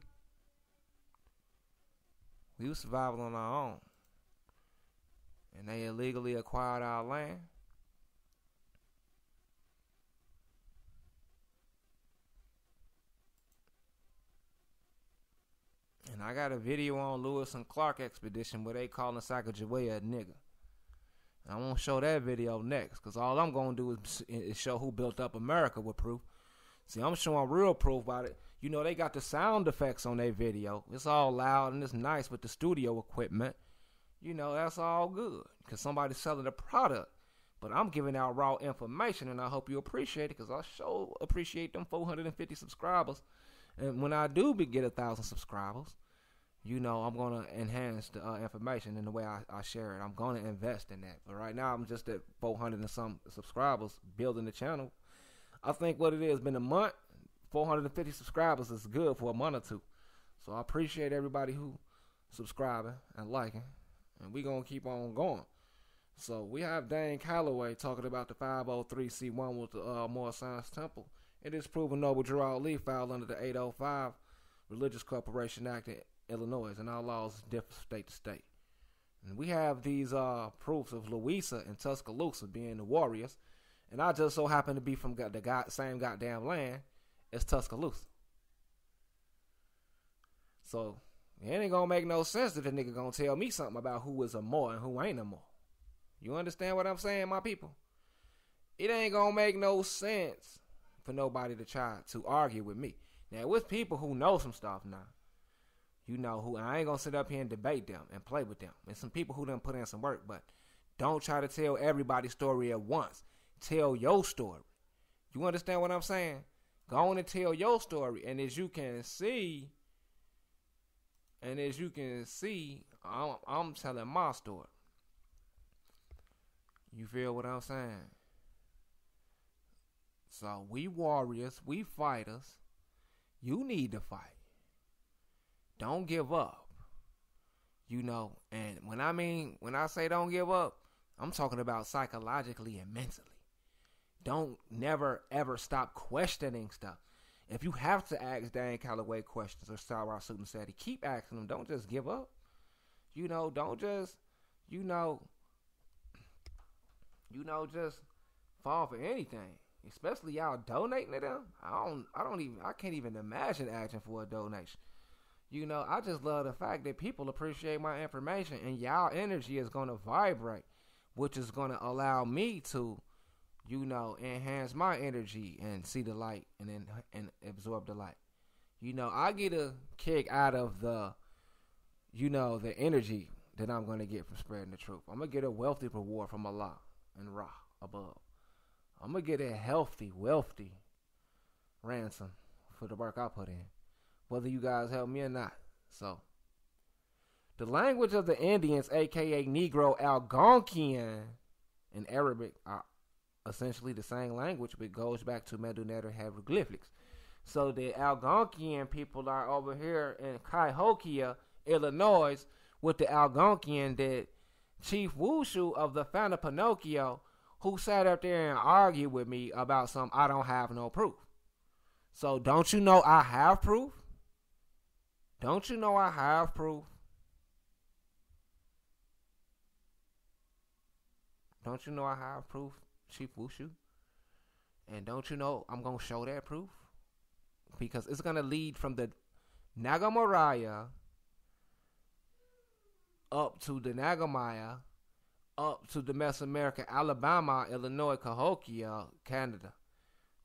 We were surviving on our own. And they illegally acquired our land. And I got a video on Lewis and Clark expedition where they calling Sacagawea a nigga. I won't show that video next, because all I'm going to do is show who built up America with proof. See, I'm showing real proof about it. You know, they got the sound effects on their video. It's all loud and it's nice with the studio equipment. You know, that's all good, because somebody's selling a product. But I'm giving out raw information, and I hope you appreciate it, because I sure appreciate them 450 subscribers. And when I do get 1,000 subscribers, you know, I'm going to enhance the information in the way I share it. I'm going to invest in that. But right now, I'm just at 400 and some subscribers building the channel. I think what it is, been a month, 450 subscribers is good for a month or two. So I appreciate everybody who subscribing and liking. And we going to keep on going. So we have Dane Callaway talking about the 503c1 with the Moriya Science Temple. It is proven Noble Gerald Lee filed under the 805 Religious Corporation Act in Illinois, and our laws differ state to state. And we have these proofs of Louisa and Tuscaloosa being the warriors, and I just so happen to be from the same goddamn land as Tuscaloosa. So it ain't gonna make no sense that the nigga gonna tell me something about who is a Moor and who ain't a Moor. You understand what I'm saying, my people? It ain't gonna make no sense for nobody to try to argue with me. Now, with people who know some stuff now, You know, who I ain't gonna sit up here and debate them and play with them. And some people who done put in some work, but don't try to tell everybody's story at once. Tell your story. You understand what I'm saying? Go on and tell your story. And as you can see, I'm telling my story. You feel what I'm saying? So we warriors, we fighters. You need to fight. Don't give up. You know, and when I say don't give up, I'm talking about psychologically and mentally. Don't never ever stop questioning stuff. If you have to ask Dane Callaway questions or Sarah Suit and Seti, keep asking them. Don't just give up. You know, don't just, just fall for anything. Especially y'all donating to them. I can't even imagine asking for a donation. You know, I just love the fact that people appreciate my information and y'all energy is going to vibrate, which is going to allow me to, enhance my energy and see the light and absorb the light. You know, I get a kick out of the energy that I'm going to get from spreading the truth. I'm going to get a wealthy reward from Allah and Ra above. I'm going to get a healthy, wealthy ransom for the work I put in, whether you guys help me or not. So, the language of the Indians, a.k.a. Negro Algonquian in Arabic, are essentially the same language, but goes back to Medunetter hieroglyphics. So, the Algonquian people are over here in Cahokia, Illinois, with the Algonquian that Chief Wushu of the Fana Pinocchio, who sat up there and argued with me about something I don't have no proof. So don't you know I have proof? Don't you know I have proof? Don't you know I have proof, Chief Wushu? And don't you know I'm going to show that proof? Because it's going to lead from the Naga Moriya up to the Nagamaya, up to the Mesoamerica, Alabama, Illinois, Cahokia, Canada.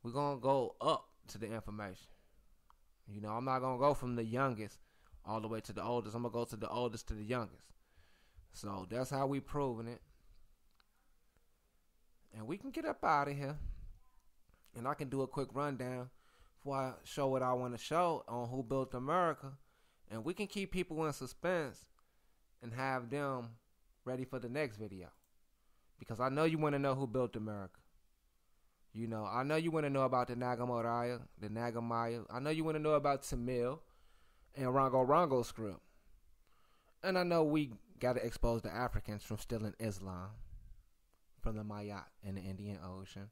We're going to go up to the information. You know, I'm not going to go from the youngest all the way to the oldest. I'm going to go to the oldest to the youngest. So that's how we proving it. And we can get up out of here. And I can do a quick rundown before I show what I want to show on Who Built America. And we can keep people in suspense and have them ready for the next video. Because I know you want to know who built America. You know, I know you want to know about the Naga Moriya, the Naga Maya. I know you want to know about Tamil and Rongo script. And I know we got to expose the Africans from stealing Islam from the Maya in the Indian Ocean.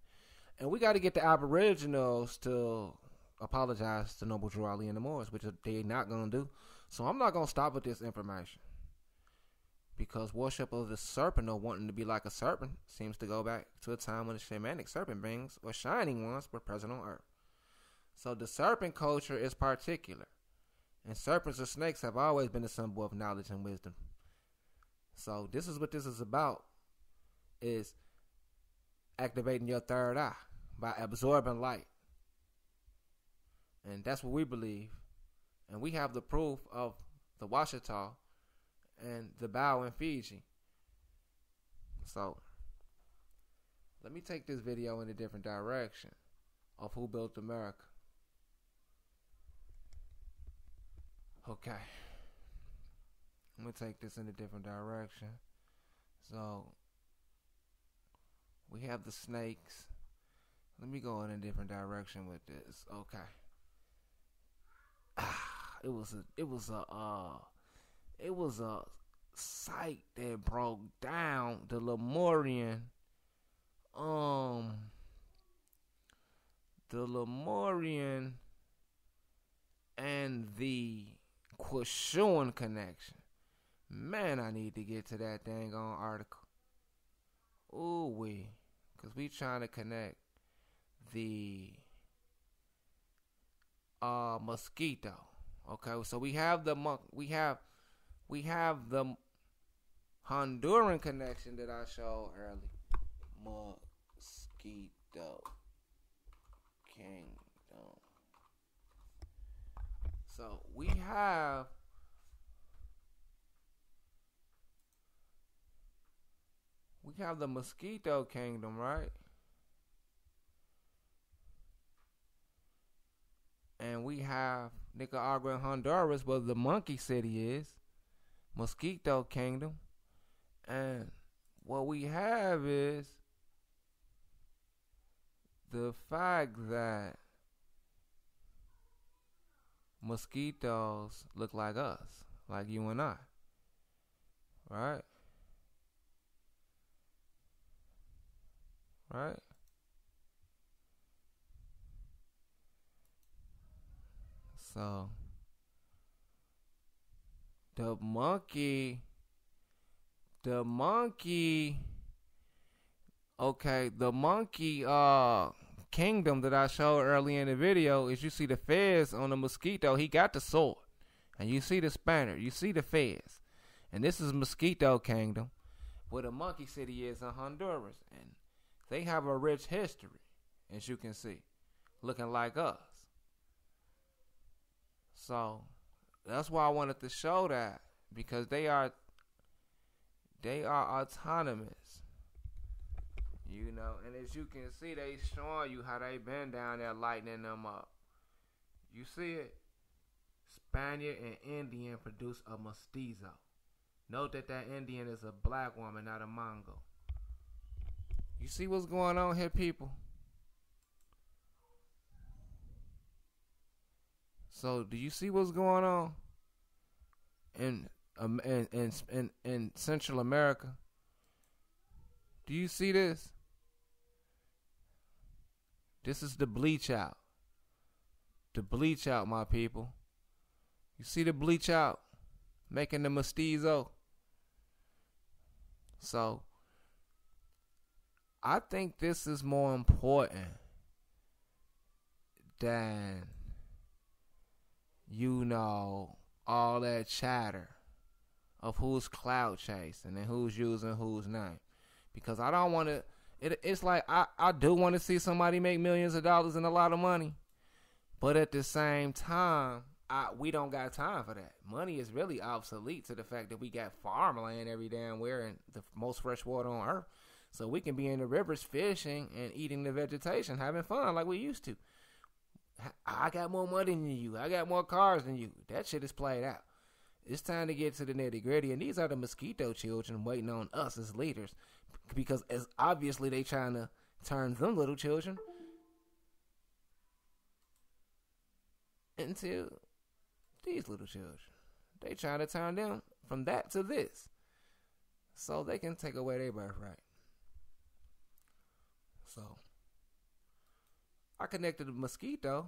And we got to get the Aboriginals to apologize to Noble Drew Ali and the Moors, which they're not going to do. So I'm not going to stop with this information. Because worship of the serpent, or wanting to be like a serpent, seems to go back to a time when the shamanic serpent beings, or shining ones, were present on earth. So the serpent culture is particular. And serpents or snakes have always been a symbol of knowledge and wisdom. So this is what this is about, is activating your third eye by absorbing light. And that's what we believe. And we have the proof of the Washita and the bow in Fiji. So let me take this video in a different direction of Who Built America. Okay, I'm gonna take this in a different direction. So we have the snakes. Let me go in a different direction with this. Okay. It was a site that broke down the Lemurian and the Quashuan connection. Man, I need to get to that dang on article. Ooh wee, cause we trying to connect the mosquito. Okay, so we have the Honduran connection that I showed earlier. Mosquito Kingdom. So we have we have the Mosquito Kingdom, right? And we have Nicaragua and Honduras, where the monkey city is. Mosquito Kingdom. And what we have is the fact that mosquitoes look like us, like you and I, right? Right? So the monkey, okay, the monkey kingdom that I showed earlier in the video is, you see the fez on the mosquito, he got the sword. And you see the spanner, you see the fez. And this is Mosquito Kingdom, where the monkey city is in Honduras. And they have a rich history, as you can see, looking like us. So that's why I wanted to show that, because they are autonomous. You know, and as you can see, they showing you how they been down there lighting them up. You see it? Spaniard and Indian produce a mestizo. Note that Indian is a black woman, not a Mongo. You see what's going on here, people? So, do you see what's going on in Central America? Do you see this? This is the bleach out. The bleach out, my people. You see the bleach out making the mestizo? So, I think this is more important than, you know, all that chatter of who's clout chasing and who's using whose name. Because I don't want to, it's like I do want to see somebody make millions of dollars and a lot of money. But at the same time, we don't got time for that. Money is really obsolete to the fact that we got farmland every damn where and the most fresh water on earth. So we can be in the rivers fishing and eating the vegetation, having fun like we used to. I got more money than you. I got more cars than you. That shit is played out. It's time to get to the nitty gritty. And these are the mosquito children waiting on us as leaders. Because as obviously they trying to turn them little children into these little children. They trying to turn them from that to this, so they can take away their birthright. So I connected the mosquito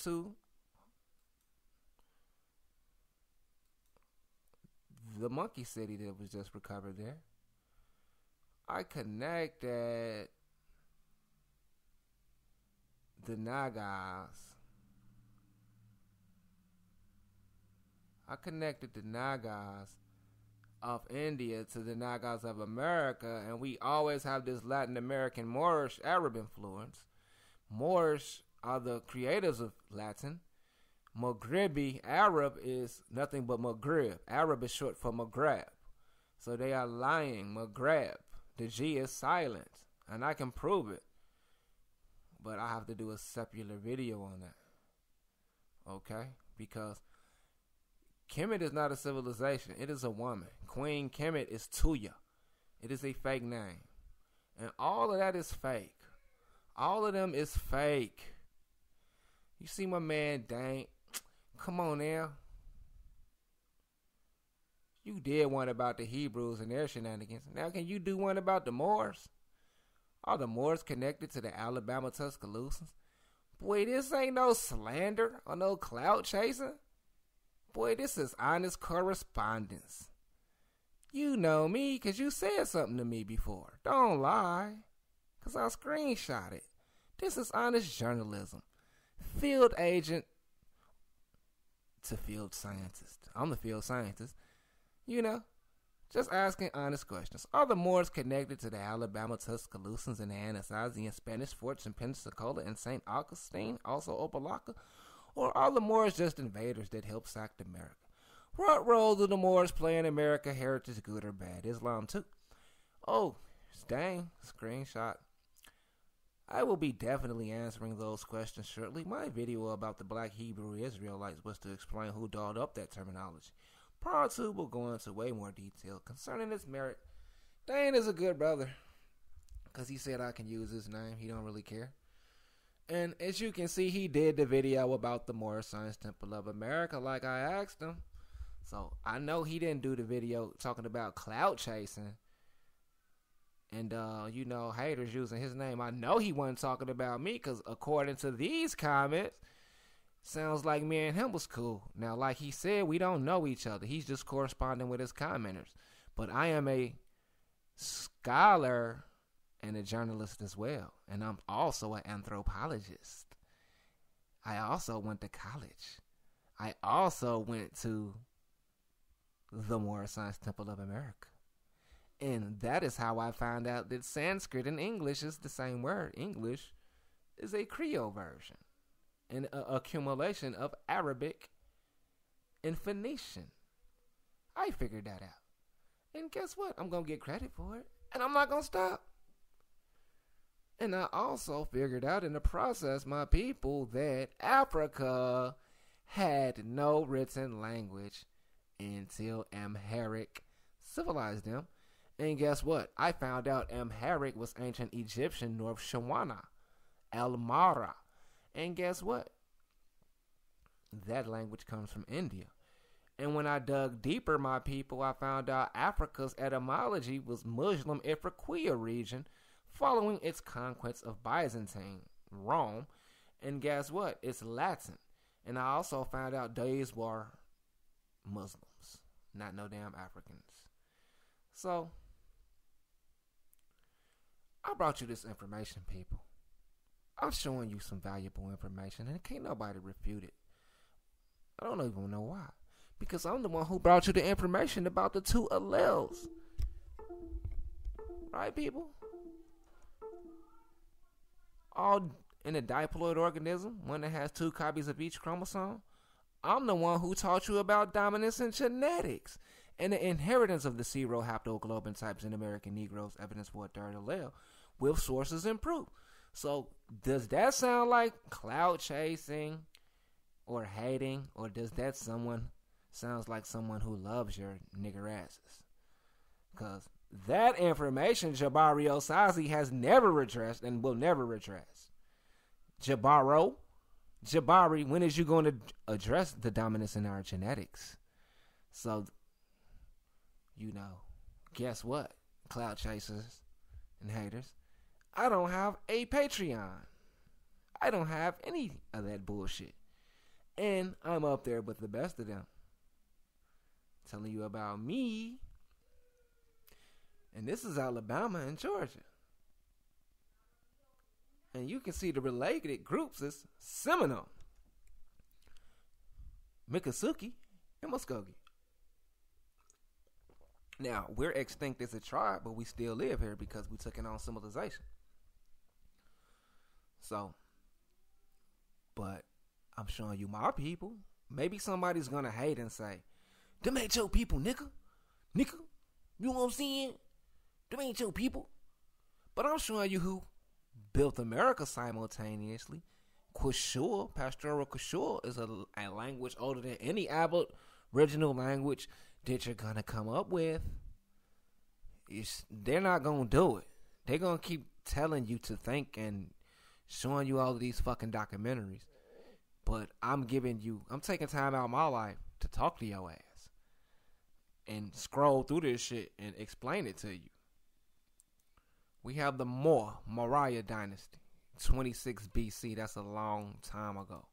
to the monkey city that was just recovered there. I connected the Nagas. I connected the Nagas of India to the Nagas of America, and we always have this Latin American Moorish Arab influence. Moorish are the creators of Latin. Maghrebi Arab is nothing but Maghreb. Arab is short for Maghreb. So they are lying, Maghreb. The G is silent, and I can prove it. But I have to do a secular video on that. Okay? Because Kemet is not a civilization. It is a woman. Queen Kemet is Tuya. It is a fake name. And all of that is fake. All of them is fake. You see my man Dane? Come on now. You did one about the Hebrews and their shenanigans. Now can you do one about the Moors? Are the Moors connected to the Alabama Tuscaloosa's? Boy, this ain't no slander or no clout chasing. Boy, this is honest correspondence. You know me because you said something to me before. Don't lie, because I screenshot it. This is honest journalism. Field agent to field scientist. I'm the field scientist. You know, just asking honest questions. Are the Moors connected to the Alabama Tuscaloosans and the Anasazi Spanish forts in Pensacola and St. Augustine, also Opelika? Or are the Moors just invaders that helped sack America? What role do the Moors play in America heritage, good or bad? Islam too. Oh, Dang, screenshot. I will be definitely answering those questions shortly. My video about the black Hebrew Israelites was to explain who dolled up that terminology. Part 2 will go into way more detail concerning its merit. Dane is a good brother, because he said I can use his name. He don't really care. And as you can see, he did the video about the Moriya Science Temple of America like I asked him. So I know he didn't do the video talking about clout chasing and, haters using his name. I know he wasn't talking about me, because according to these comments, sounds like me and him was cool. Now, like he said, we don't know each other. He's just corresponding with his commenters. But I am a scholar and a journalist as well. And I'm also an anthropologist. I also went to college. I also went to the Moriya Science Temple of America. And that is how I found out that Sanskrit and English is the same word. English is a Creole version, an accumulation of Arabic and Phoenician. I figured that out. And guess what? I'm going to get credit for it. And I'm not going to stop. And I also figured out in the process, my people, that Africa had no written language until Amharic civilized them. And guess what? I found out Amharic was ancient Egyptian North Shawana, Elmara. And guess what? That language comes from India. And when I dug deeper, my people, I found out Africa's etymology was Muslim Ifriqiya region following its conquest of Byzantine, Rome. And guess what? It's Latin. And I also found out these were Muslims, not no damn Africans. So, I brought you this information, people. I'm showing you some valuable information, and can't nobody refute it. I don't even know why. Because I'm the one who brought you the information about the two alleles. Right, people? All in a diploid organism, one that has 2 copies of each chromosome. I'm the one who taught you about dominance and genetics and the inheritance of the serohaptoglobin types in American Negroes, evidence for a third allele, with sources and proof. So, does that sound like clout chasing or hating, or does that sounds like someone who loves your nigger asses? Because that information Jabari Osazi has never addressed and will never address. Jabari, when is you going to address the dominance in our genetics? So, guess what, clout chasers and haters? I don't have a Patreon. I don't have any of that bullshit. And I'm up there with the best of them, telling you about me. And this is Alabama and Georgia. And you can see the related groups is Seminole, Miccosukee, and Muskogee. Now, we're extinct as a tribe, but we still live here because we took it on civilization. So, but I'm showing you my people. Maybe somebody's going to hate and say, them ain't your people, nigga. You know what I'm saying? Them ain't your people. But I'm showing you who built America simultaneously. Quechua, pastoral Quechua, is a language older than any Aboriginal language that you're going to come up with. They're not going to do it. They're going to keep telling you to think and showing you all of these fucking documentaries. But I'm taking time out of my life to talk to your ass and scroll through this shit and explain it to you. We have the Moriya dynasty, 26 BC. That's a long time ago.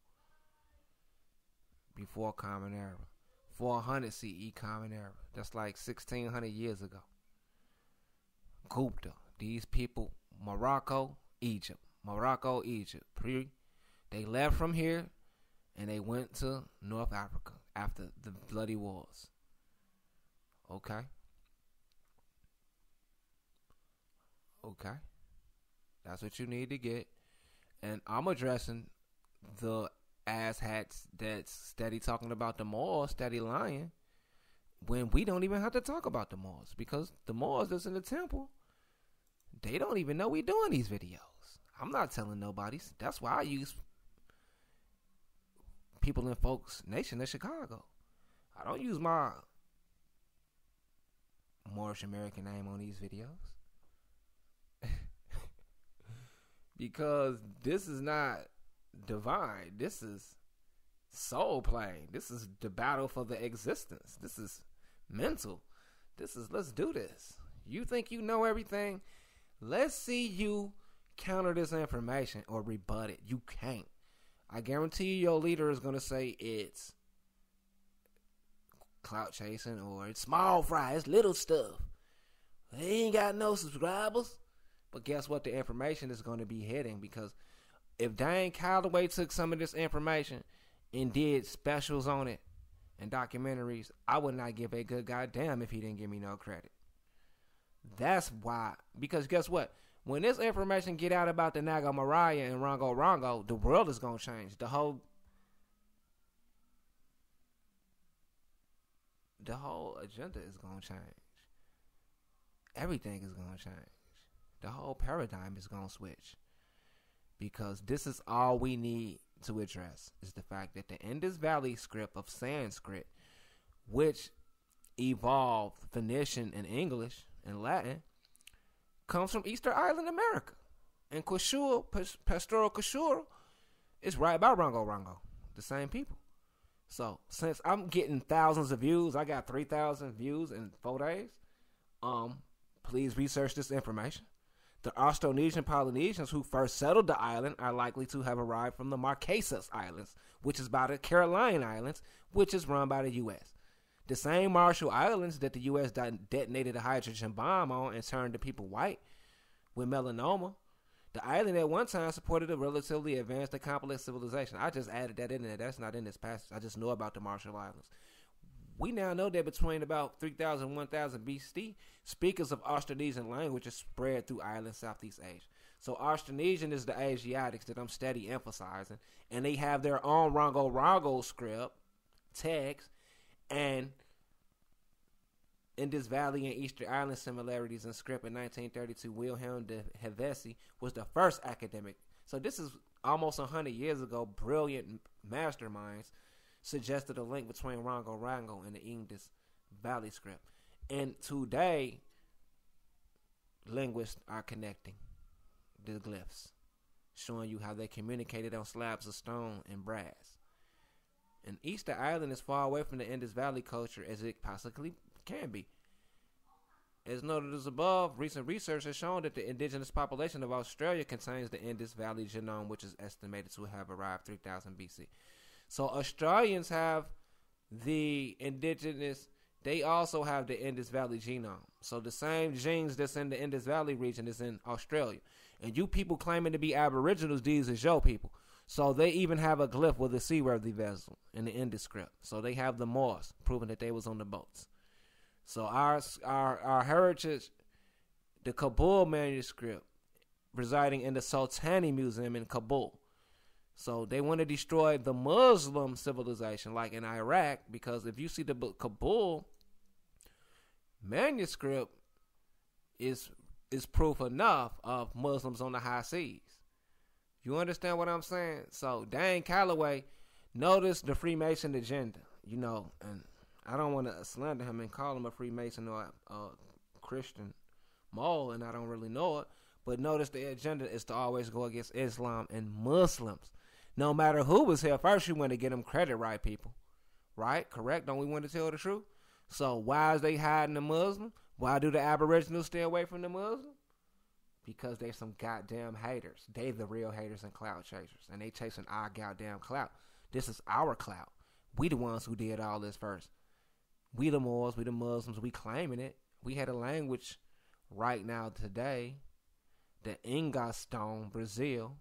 Before Common Era. 400 CE Common Era. That's like 1,600 years ago. Gupta. These people, Morocco, Egypt. They left from here and they went to North Africa after the bloody wars. Okay. That's what you need to get. And I'm addressing the asshats that's steady talking about the Moors, steady lying, when we don't even have to talk about the Moors, because the Moors that's in the temple, They don't even know we doing these videos. I'm not telling nobody. That's why I use people in Folks Nation in Chicago. I don't use my Moorish American name on these videos. Because this is not divine. This is soul playing. This is the battle for the existence. This is mental. This is, let's do this. You think you know everything? Let's see you counter this information or rebut it. You can't. I guarantee you your leader is going to say it's clout chasing or it's small fry, it's little stuff. They ain't got no subscribers. But guess what? The information is going to be hitting, because if Dane Callaway took some of this information and did specials on it and documentaries, I would not give a good goddamn if he didn't give me no credit. That's why. Because guess what? When this information get out about the Naga Moriya and Rongo, the world is going to change. The whole agenda is going to change. Everything is going to change. The whole paradigm is going to switch. Because this is all we need to address, is the fact that the Indus Valley script of Sanskrit, which evolved Phoenician and English and Latin, comes from Easter Island, America. And Quechua, Pastoral Quechua, is right by Rongo, the same people. So, since I'm getting thousands of views, I got 3,000 views in 4 days, please research this information. The Austronesian Polynesians who first settled the island are likely to have arrived from the Marquesas Islands, which is by the Caroline Islands, which is run by the U.S. The same Marshall Islands that the U.S. detonated a hydrogen bomb on and turned the people white with melanoma. The island at one time supported a relatively advanced and complex civilization. I just added that in there. That's not in this passage. I just know about the Marshall Islands. We now know that between about 3,000 and 1,000 BC, speakers of Austronesian languages spread through island Southeast Asia. So Austronesian is the Asiatics that I'm steady emphasizing, and they have their own Rongo script, text, and Indus Valley and Easter Island similarities in script. In 1932, Wilhelm de Hevesi was the first academic. So this is almost 100 years ago. Brilliant masterminds suggested a link between Rongo and the Indus Valley script. And today, linguists are connecting the glyphs, showing you how they communicated on slabs of stone and brass. And Easter Island is far away from the Indus Valley culture as it possibly can be. As noted as above, recent research has shown that the indigenous population of Australia contains the Indus Valley genome, which is estimated to have arrived 3000 BC. So Australians have the indigenous, they also have the Indus Valley genome. So the same genes that's in the Indus Valley region is in Australia. And you people claiming to be aboriginals, these is your people. So they even have a glyph with a seaworthy vessel in the Indus script. So they have the Moors, proving that they was on the boats. So our heritage, the Kabul manuscript, residing in the Sultani Museum in Kabul. So they want to destroy the Muslim civilization, like in Iraq, because if you see the Kabul manuscript is proof enough of Muslims on the high seas. You understand what I'm saying? So Dane Callaway noticed the Freemason agenda, and I don't want to slander him and call him a Freemason or a Christian mole, and I don't really know it, but notice the agenda is to always go against Islam and Muslims. No matter who was here first, you want to get them credit, right, people? Right? Correct? Don't we want to tell the truth? So why is they hiding the Muslim? Why do the Aboriginals stay away from the Muslim? Because they some goddamn haters. They the real haters and clout chasers. And they chasing our goddamn clout. This is our clout. We the ones who did all this first. We the Moors, we the Muslims, we claiming it. We had a language right now today. The Inga stone, Brazil,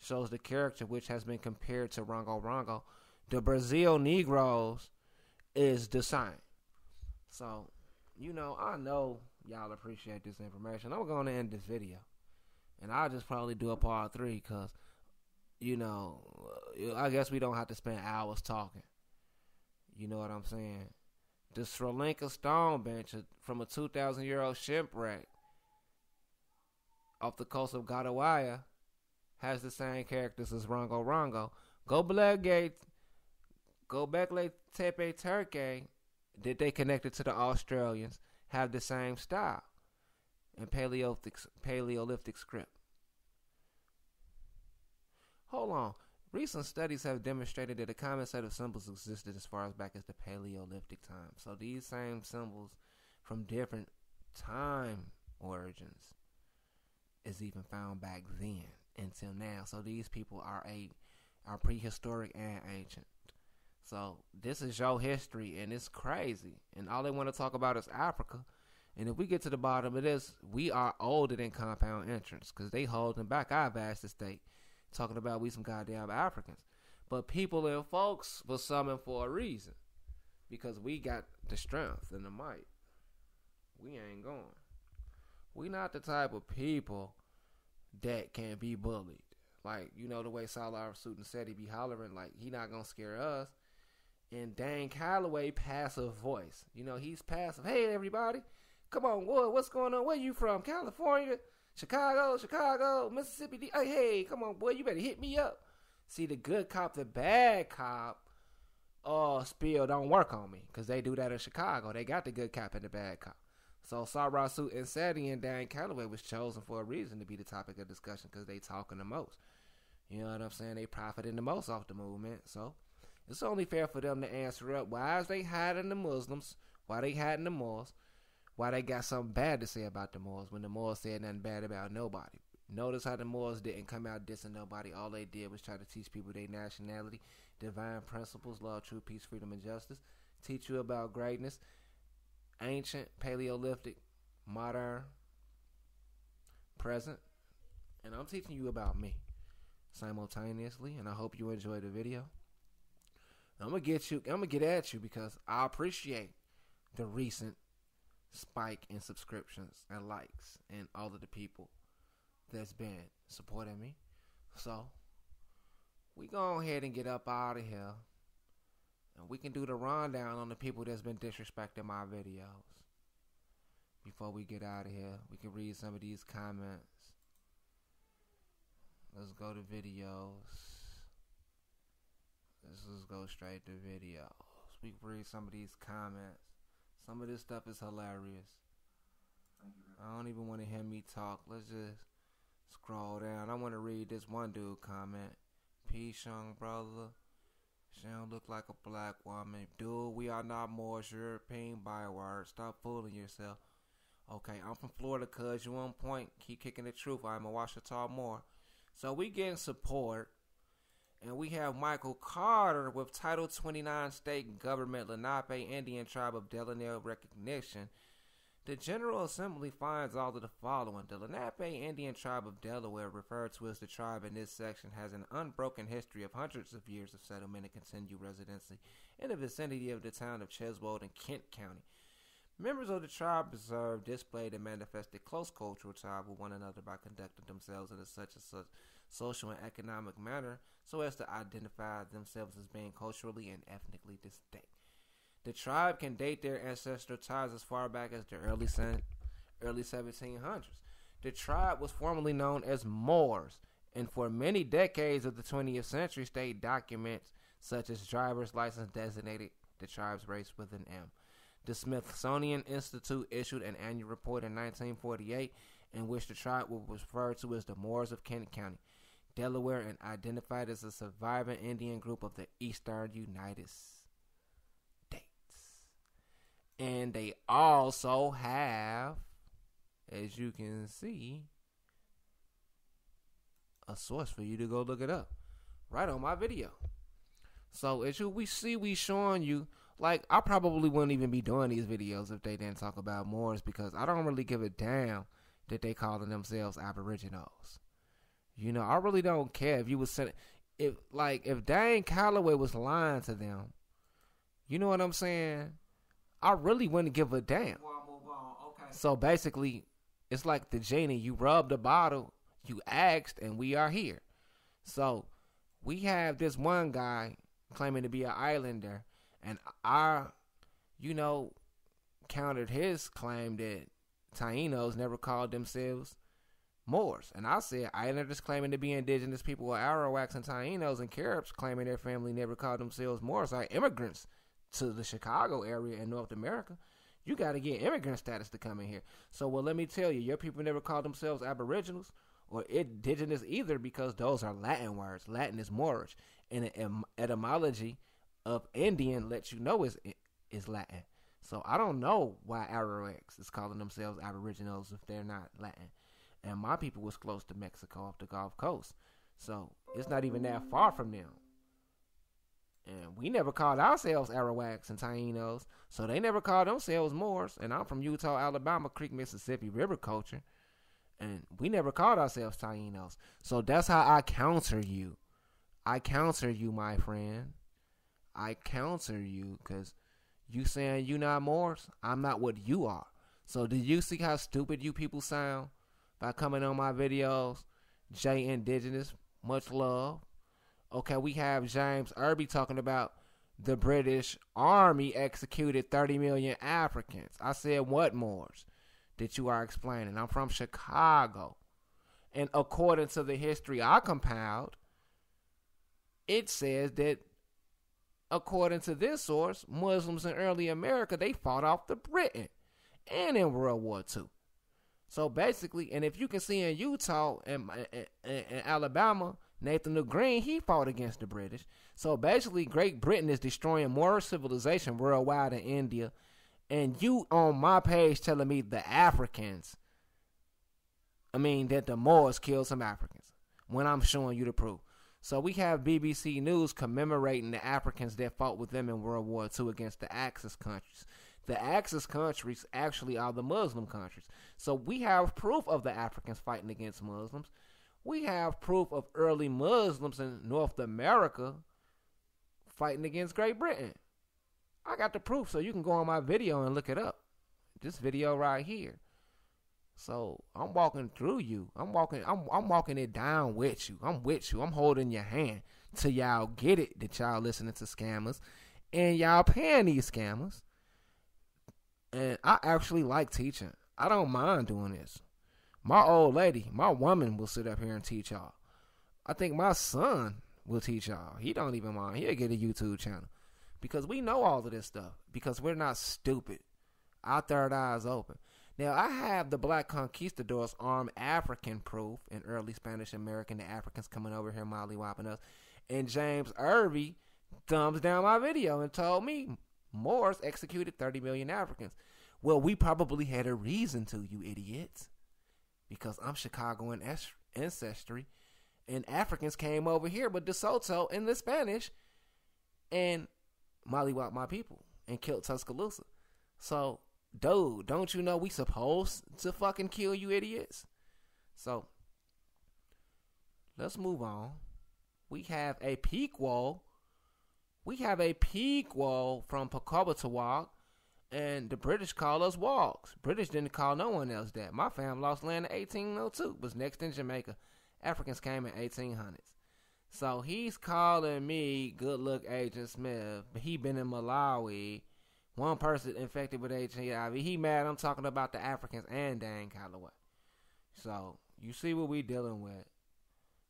shows the character which has been compared to Rongo. The Brazil Negroes is the same. So, I know y'all appreciate this information. I'm going to end this video. And I'll just probably do a part 3 because, I guess we don't have to spend hours talking. You know what I'm saying? The Sri Lanka stone bench from a 2,000-year-old shipwreck off the coast of Gadawaya has the same characters as Rongo Rongo. Gobekli Tepe Turkey, that they connected to the Australians, have the same style and Paleolithic script. Hold on. Recent studies have demonstrated that a common set of symbols existed as far as back as the Paleolithic time. So these same symbols from different time origins is even found back then until now. So these people are prehistoric and ancient. So this is your history, and it's crazy. And all they want to talk about is Africa. And if we get to the bottom of this, we are older than compound entrance, because they holding back our vast estate, talking about we some goddamn Africans. But people and folks was summoned for a reason, because we got the strength and the might. We ain't going. We not the type of people that can be bullied. Like, you know, the way Salar Suit and Seti be hollering, like, he not gonna scare us. And Dane Callaway, passive voice. You know, he's passive. Hey, everybody. Come on, what's going on? Where you from? California? Chicago, Mississippi? Hey, come on, boy, you better hit me up. See, the good cop, the bad cop, spill don't work on me, because they do that in Chicago. They got the good cop and the bad cop. So Salar Suit and Seti and Dane Callaway was chosen for a reason to be the topic of discussion, because they talking the most. You know what I'm saying? They profiting the most off the movement. So it's only fair for them to answer up. Why is they hiding the Muslims? Why they hiding the Moors? Why they got something bad to say about the Moors when the Moors said nothing bad about nobody? Notice how the Moors didn't come out dissing nobody. All they did was try to teach people their nationality, divine principles, love, truth, peace, freedom, and justice. Teach you about greatness, ancient, Paleolithic, modern, present. And I'm teaching you about me simultaneously, and I hope you enjoy the video. I'm gonna get at you because I appreciate the recent spike in subscriptions and likes and all of the people that's been supporting me. So we go ahead and get up out of here, and we can do the rundown on the people that's been disrespecting my videos. Before we get out of here, we can read some of these comments. Let's go to videos. Let's just go straight to videos. We can read some of these comments. Some of this stuff is hilarious. I don't even want to hear me talk. Let's just scroll down. I want to read this one dude comment. Peace, young brother. She don't look like a black woman. Dude, we are not Moors. European byword. Stop fooling yourself. Okay, I'm from Florida, cuz you on point. Keep kicking the truth. I'm a Washita Moor. So we getting support. And we have Michael Carter with Title 29 State Government Lenape Indian Tribe of Delaware recognition. The General Assembly finds all of the following. The Lenape Indian Tribe of Delaware, referred to as the tribe in this section, has an unbroken history of hundreds of years of settlement and continued residency in the vicinity of the town of Cheswold in Kent County. Members of the tribe observed, displayed, and manifested close cultural ties with one another by conducting themselves in such social and economic manner so as to identify themselves as being culturally and ethnically distinct. The tribe can date their ancestral ties as far back as the early 1700s. The tribe was formerly known as Moors, and for many decades of the 20th century, state documents such as driver's license designated the tribe's race with an M. The Smithsonian Institute issued an annual report in 1948 in which the tribe was referred to as the Moors of Kent County, Delaware, and identified as a surviving Indian group of the eastern United States. And they also have, as you can see, a source for you to go look it up right on my video. So as we showing you, like, I probably wouldn't even be doing these videos if they didn't talk about Moors, because I don't really give a damn that they calling themselves aboriginals. You know, I really don't care if you was saying, if Dane Callaway was lying to them, you know what I'm saying? I really wouldn't give a damn. Okay. So basically, it's like the genie. You rub the bottle, you asked, and we are here. So we have this one guy claiming to be an islander, and I, countered his claim that Tainos never called themselves Moors. And I said, Islanders claiming to be indigenous people are Arawaks and Tainos, and Caribs claiming their family never called themselves Moors are immigrants to the Chicago area in North America. You got to get immigrant status to come in here. So, well, let me tell you, your people never called themselves aboriginals or indigenous either, because those are Latin words. Latin is Moorish. And the etymology of Indian lets you know is Latin. So I don't know why Arawaks is calling themselves aboriginals if they're not Latin. And my people was close to Mexico off the Gulf Coast. So it's not even that far from them. And we never called ourselves Arawaks and Tainos. So they never called themselves Moors. And I'm from Utah, Alabama, Creek, Mississippi, river culture. And we never called ourselves Tainos. So that's how I counter you. I counter you, my friend. I counter you because you saying you not Moors. I'm not what you are. So do you see how stupid you people sound by coming on my videos? J Indigenous, much love. Okay, we have James Irby talking about the British Army executed 30 million Africans. I said, what Moors that you are explaining? I'm from Chicago. And according to the history I compiled, it says that according to this source, Muslims in early America, they fought off the Britain and in World War II. So basically, and if you can see in Utah and Alabama, Nathan the Green, he fought against the British. So basically, Great Britain is destroying more civilization worldwide in India. And you on my page telling me that the Moors killed some Africans when I'm showing you the proof. So we have BBC News commemorating the Africans that fought with them in World War II against the Axis countries. The Axis countries actually are the Muslim countries. So we have proof of the Africans fighting against Muslims. We have proof of early Muslims in North America fighting against Great Britain. I got the proof, so you can go on my video and look it up. This video right here. So I'm walking through you. I'm walking it down with you. I'm with you. I'm holding your hand till y'all get it that y'all listening to scammers and y'all paying these scammers. And I actually like teaching. I don't mind doing this. My old lady, my woman will sit up here and teach y'all. I think my son will teach y'all. He don't even mind. He'll get a YouTube channel. Because we know all of this stuff. Because we're not stupid. Our third eye is open. Now, I have the Black Conquistadors armed African proof in early Spanish American, the Africans coming over here mollywopping us. And James Irby thumbs down my video and told me Moors executed 30 million Africans. Well, we probably had a reason to, you idiots. Because I'm Chicagoan ancestry. And Africans came over here with DeSoto and the Spanish and mollywopped my people and killed Tuscaloosa. So, dude, don't you know we supposed to fucking kill you idiots? So, let's move on. We have a Pequot. We have a Pequot from Pocahontas, and the British call us Wogs. British didn't call no one else that. My family lost land in 1802. Was next in Jamaica. Africans came in 1800s. So he's calling me Good Look Agent Smith. But he been in Malawi. One person infected with HIV. He mad I'm talking about the Africans and Dane Callaway. So you see what we dealing with.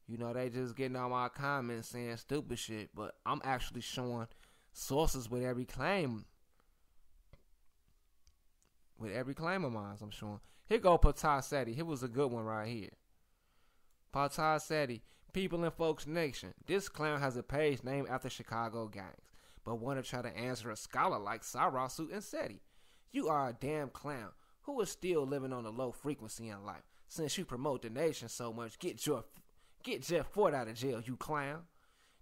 You know, they just getting on my comments saying stupid shit. But I'm actually showing sources with every claim. With every claim of mine, I'm showing. Here go pt2 Seti. Here was a good one right here. pt2 Seti. People in Folks Nation. This clown has a page named after Chicago gangs, but want to try to answer a scholar like Sarasu and Seti. You are a damn clown who is still living on a low frequency in life. Since you promote the nation so much, get Jeff Ford out of jail, you clown.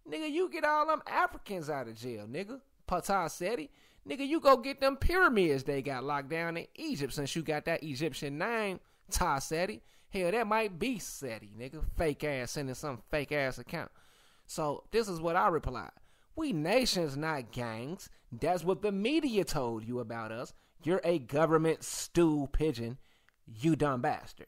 Nigga, you get all them Africans out of jail, nigga. pt2 Seti. Nigga, you go get them pyramids they got locked down in Egypt since you got that Egyptian name, Ta Seti. Hell, that might be Seti, nigga. Fake ass, sending some fake ass account. So, this is what I replied. We nations, not gangs. That's what the media told you about us. You're a government stew pigeon, you dumb bastard.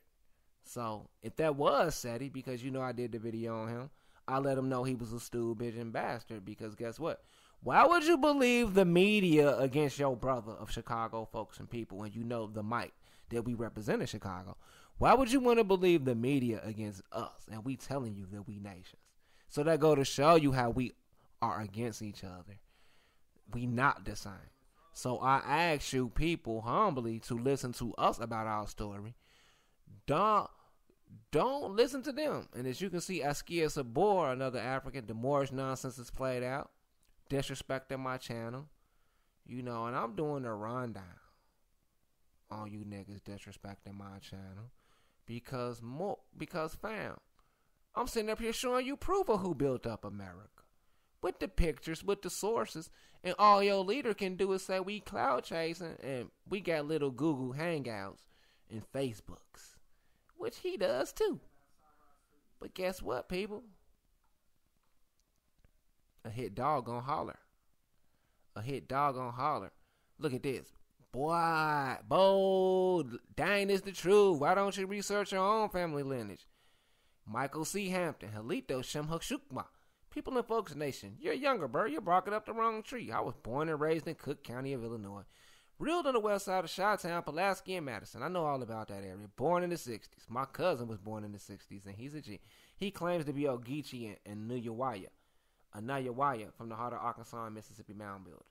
So, if that was Seti, because you know I did the video on him, I let him know he was a stew pigeon bastard, because guess what? Why would you believe the media against your brother of Chicago folks and people when you know the might that we represent in Chicago? Why would you want to believe the media against us and we telling you that we nations? So that go to show you how we are against each other. We not the same. So I ask you people humbly to listen to us about our story. Don't listen to them. And as you can see, Askia Sabor, another African, the Moorish nonsense is played out. Disrespecting my channel. You know, and I'm doing a rundown on you niggas disrespecting my channel. Because fam, I'm sitting up here showing you proof of who built up America. With the pictures, with the sources. And all your leader can do is say we clout chasing and we got little Google Hangouts and Facebooks. Which he does too. But guess what, people? A hit dog gonna holler. A hit dog gonna holler. Look at this. Boy, bold. Dane is the truth. Why don't you research your own family lineage? Michael C. Hampton. Halito Shemhukshukma. People in Folks Nation. You're younger, bro. You're barking up the wrong tree. I was born and raised in Cook County of Illinois. Reeled on the west side of Chi-Town, Pulaski, and Madison. I know all about that area. Born in the 60s. My cousin was born in the 60s, and he's a G. He claims to be Ogeechee and Nuyawaya. A Nuyawaya from the heart of Arkansas and Mississippi mound builders.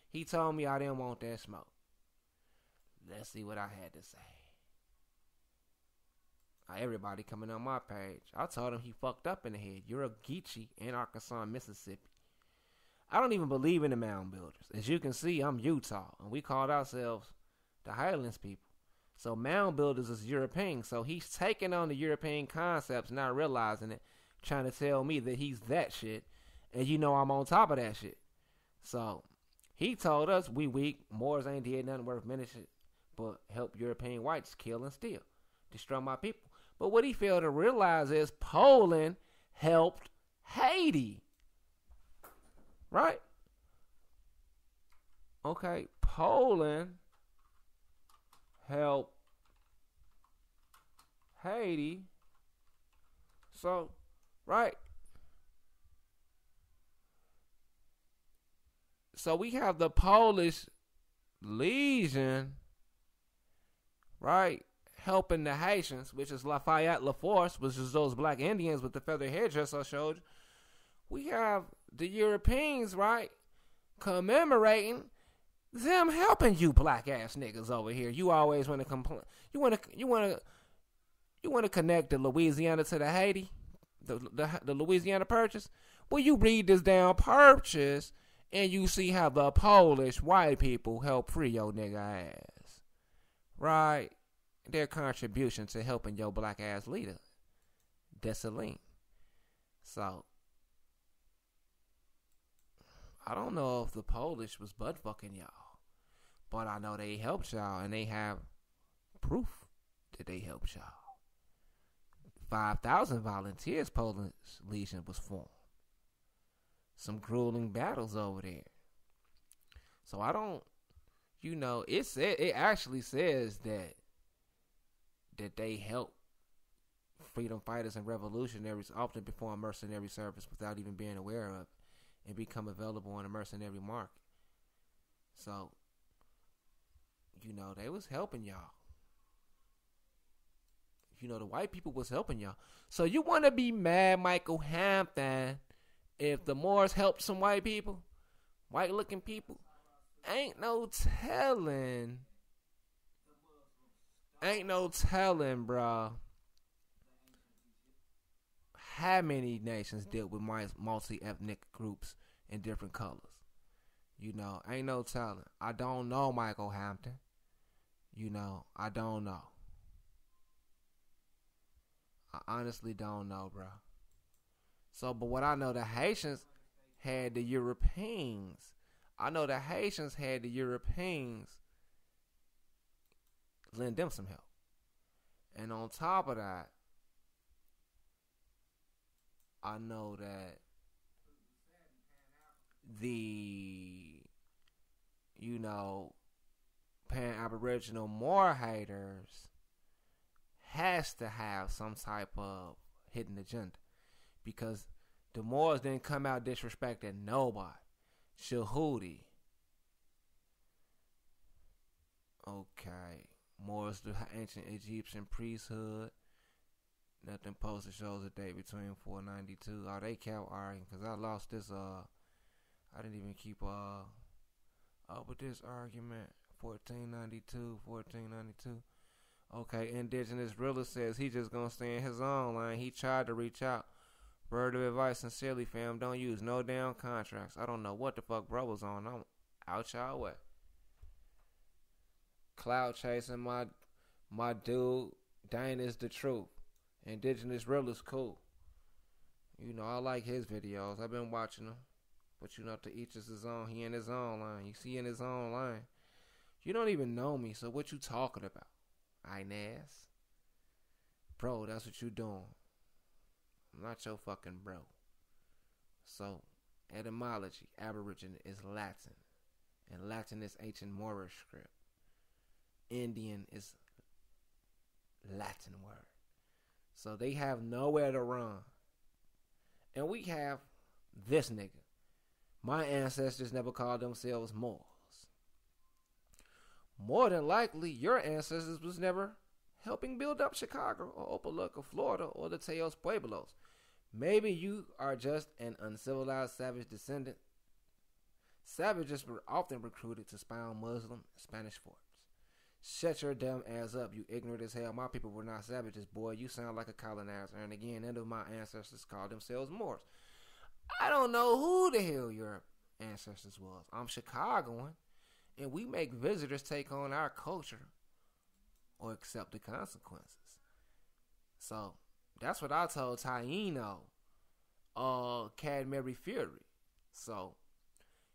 He told me I didn't want that smoke. Let's see what I had to say. Everybody coming on my page. I told him he fucked up in the head. You're a Geechee in Arkansas and Mississippi. I don't even believe in the mound builders. As you can see, I'm Utah, and we called ourselves the Highlands people. So mound builders is European. So he's taking on the European concepts, not realizing it, trying to tell me that he's that shit, and you know I'm on top of that shit. So he told us we weak, Moors ain't did nothing worth mentioning, but help European whites kill and steal, destroy my people. But what he failed to realize is Poland helped Haiti. Right? Okay, Poland helped Haiti. So, right? So we have the Polish Legion, right? Helping the Haitians, which is Lafayette LaForce, which is those black Indians with the feather headdress I showed you. We have the Europeans, right, commemorating them helping you black ass niggas over here. You always want to complain. You want to connect the Louisiana to the Haiti, the Louisiana Purchase. Well, you read this down Purchase, and you see how the Polish white people help free your nigga ass, right? Their contribution to helping your black ass leader, Dessalines. So, I don't know if the Polish was butt fucking y'all, but I know they helped y'all, and they have proof that they helped y'all. 5,000 volunteers, Polish Legion was formed. Some grueling battles over there. So I don't, it actually says that they help freedom fighters and revolutionaries often perform mercenary service without even being aware of it and become available on a mercenary market. So, they was helping y'all. The white people was helping y'all. So you want to be mad, Michael Hampton, if the Moors helped some white people, white looking people? Ain't no telling, bro, how many nations deal with multi-ethnic groups in different colors. Ain't no telling. I don't know, Michael Hampton. I don't know. I honestly don't know, bro. So, but what I know, the Haitians had the Europeans. lend them some help. And on top of that, I know that the, pan-aboriginal Moor haters has to have some type of hidden agenda, because the Moors didn't come out disrespecting nobody. Shahudi. Okay. Moors, the ancient Egyptian priesthood. Nothing posted shows a date between 492. Oh, they kept arguing because I lost this. I didn't even keep up with this argument. 1492. Okay, indigenous realist says he just gonna stay in his own lane. He tried to reach out. Word of advice, sincerely, fam. Don't use no damn contracts. I don't know what the fuck bro was on. I'm out y'all way. Clout chasing my dude. Dane is the truth. Indigenous realist cool. You know, I like his videos. I've been watching them. But you know, to each is his own. He in his own line. You see in his own line. You don't even know me, so what you talking about? Inez? Bro, that's what you doing. I'm not your fucking bro. So, etymology, aboriginal is Latin. And Latin is ancient Moorish script. Indian is Latin word. So they have nowhere to run. And we have this nigga. My ancestors never called themselves Moors. More than likely, your ancestors was never helping build up Chicago or Opelika, Florida, or the Teos Pueblos. Maybe you are just an uncivilized savage descendant. Savages were often recruited to spy on Muslim and Spanish forts. Shut your dumb ass up, you ignorant as hell. My people were not savages, boy. You sound like a colonizer. And again, none of my ancestors called themselves Moors. I don't know who the hell your ancestors was. I'm Chicagoan, and we make visitors take on our culture or accept the consequences. So, that's what I told Taino, Cadbury Fury. So,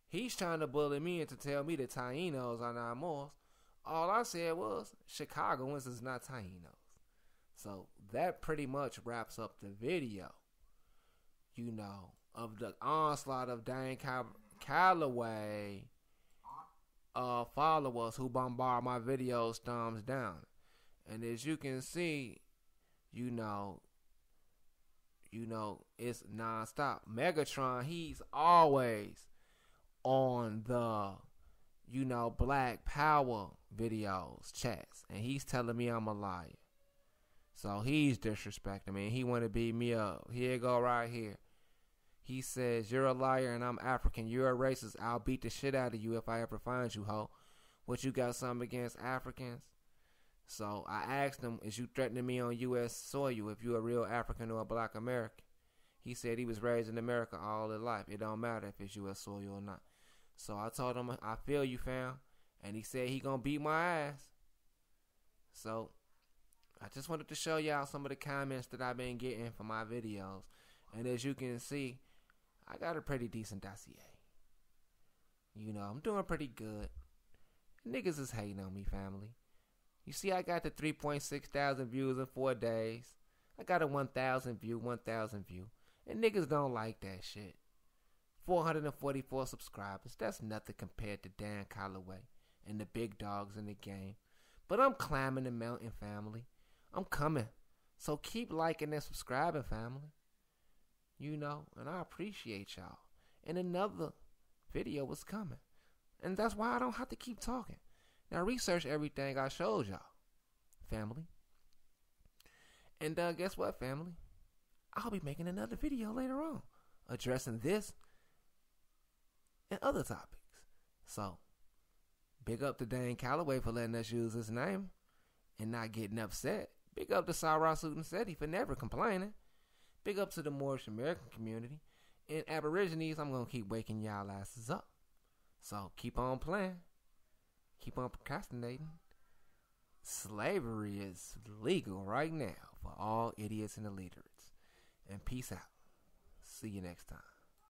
he's trying to bully me into tell me that Tainos are not Moors. All I said was, Chicagoans is not Tainos. So, that pretty much wraps up the video, you know, of the onslaught of Dane Callaway followers who bombard my videos thumbs down. And as you can see, you know, it's nonstop. Megatron, he's always on the, you know, Black Power videos, chats. And he's telling me I'm a liar. So he's disrespecting me. He want to beat me up. Here you go right here. He says, you're a liar and I'm African. You're a racist. I'll beat the shit out of you if I ever find you, ho. What, you got something against Africans? So I asked him, is you threatening me on U.S. soil if you're a real African or a Black American? He said he was raised in America all his life. It don't matter if it's U.S. soil or not. So I told him, I feel you, fam. And he said he gonna beat my ass. So I just wanted to show y'all some of the comments that I've been getting for my videos. And as you can see, I got a pretty decent dossier. You know, I'm doing pretty good. Niggas is hating on me, family. You see, I got the 3.6 thousand views in 4 days. I got a 1,000 view. And niggas don't like that shit. 444 subscribers. That's nothing compared to Dane Callaway and the big dogs in the game. But I'm climbing the mountain, family. I'm coming. So keep liking and subscribing, family. You know, and I appreciate y'all. And another video was coming. And that's why I don't have to keep talking. Now research everything I showed y'all, family. And guess what, family? I'll be making another video later on addressing this and other topics. So, big up to Dane Callaway for letting us use his name and not getting upset. Big up to Sarasut and Seti for never complaining. Big up to the Moorish American community. And Aborigines, I'm going to keep waking y'all asses up. So, keep on playing. Keep on procrastinating. Slavery is legal right now for all idiots and illiterates. And peace out. See you next time.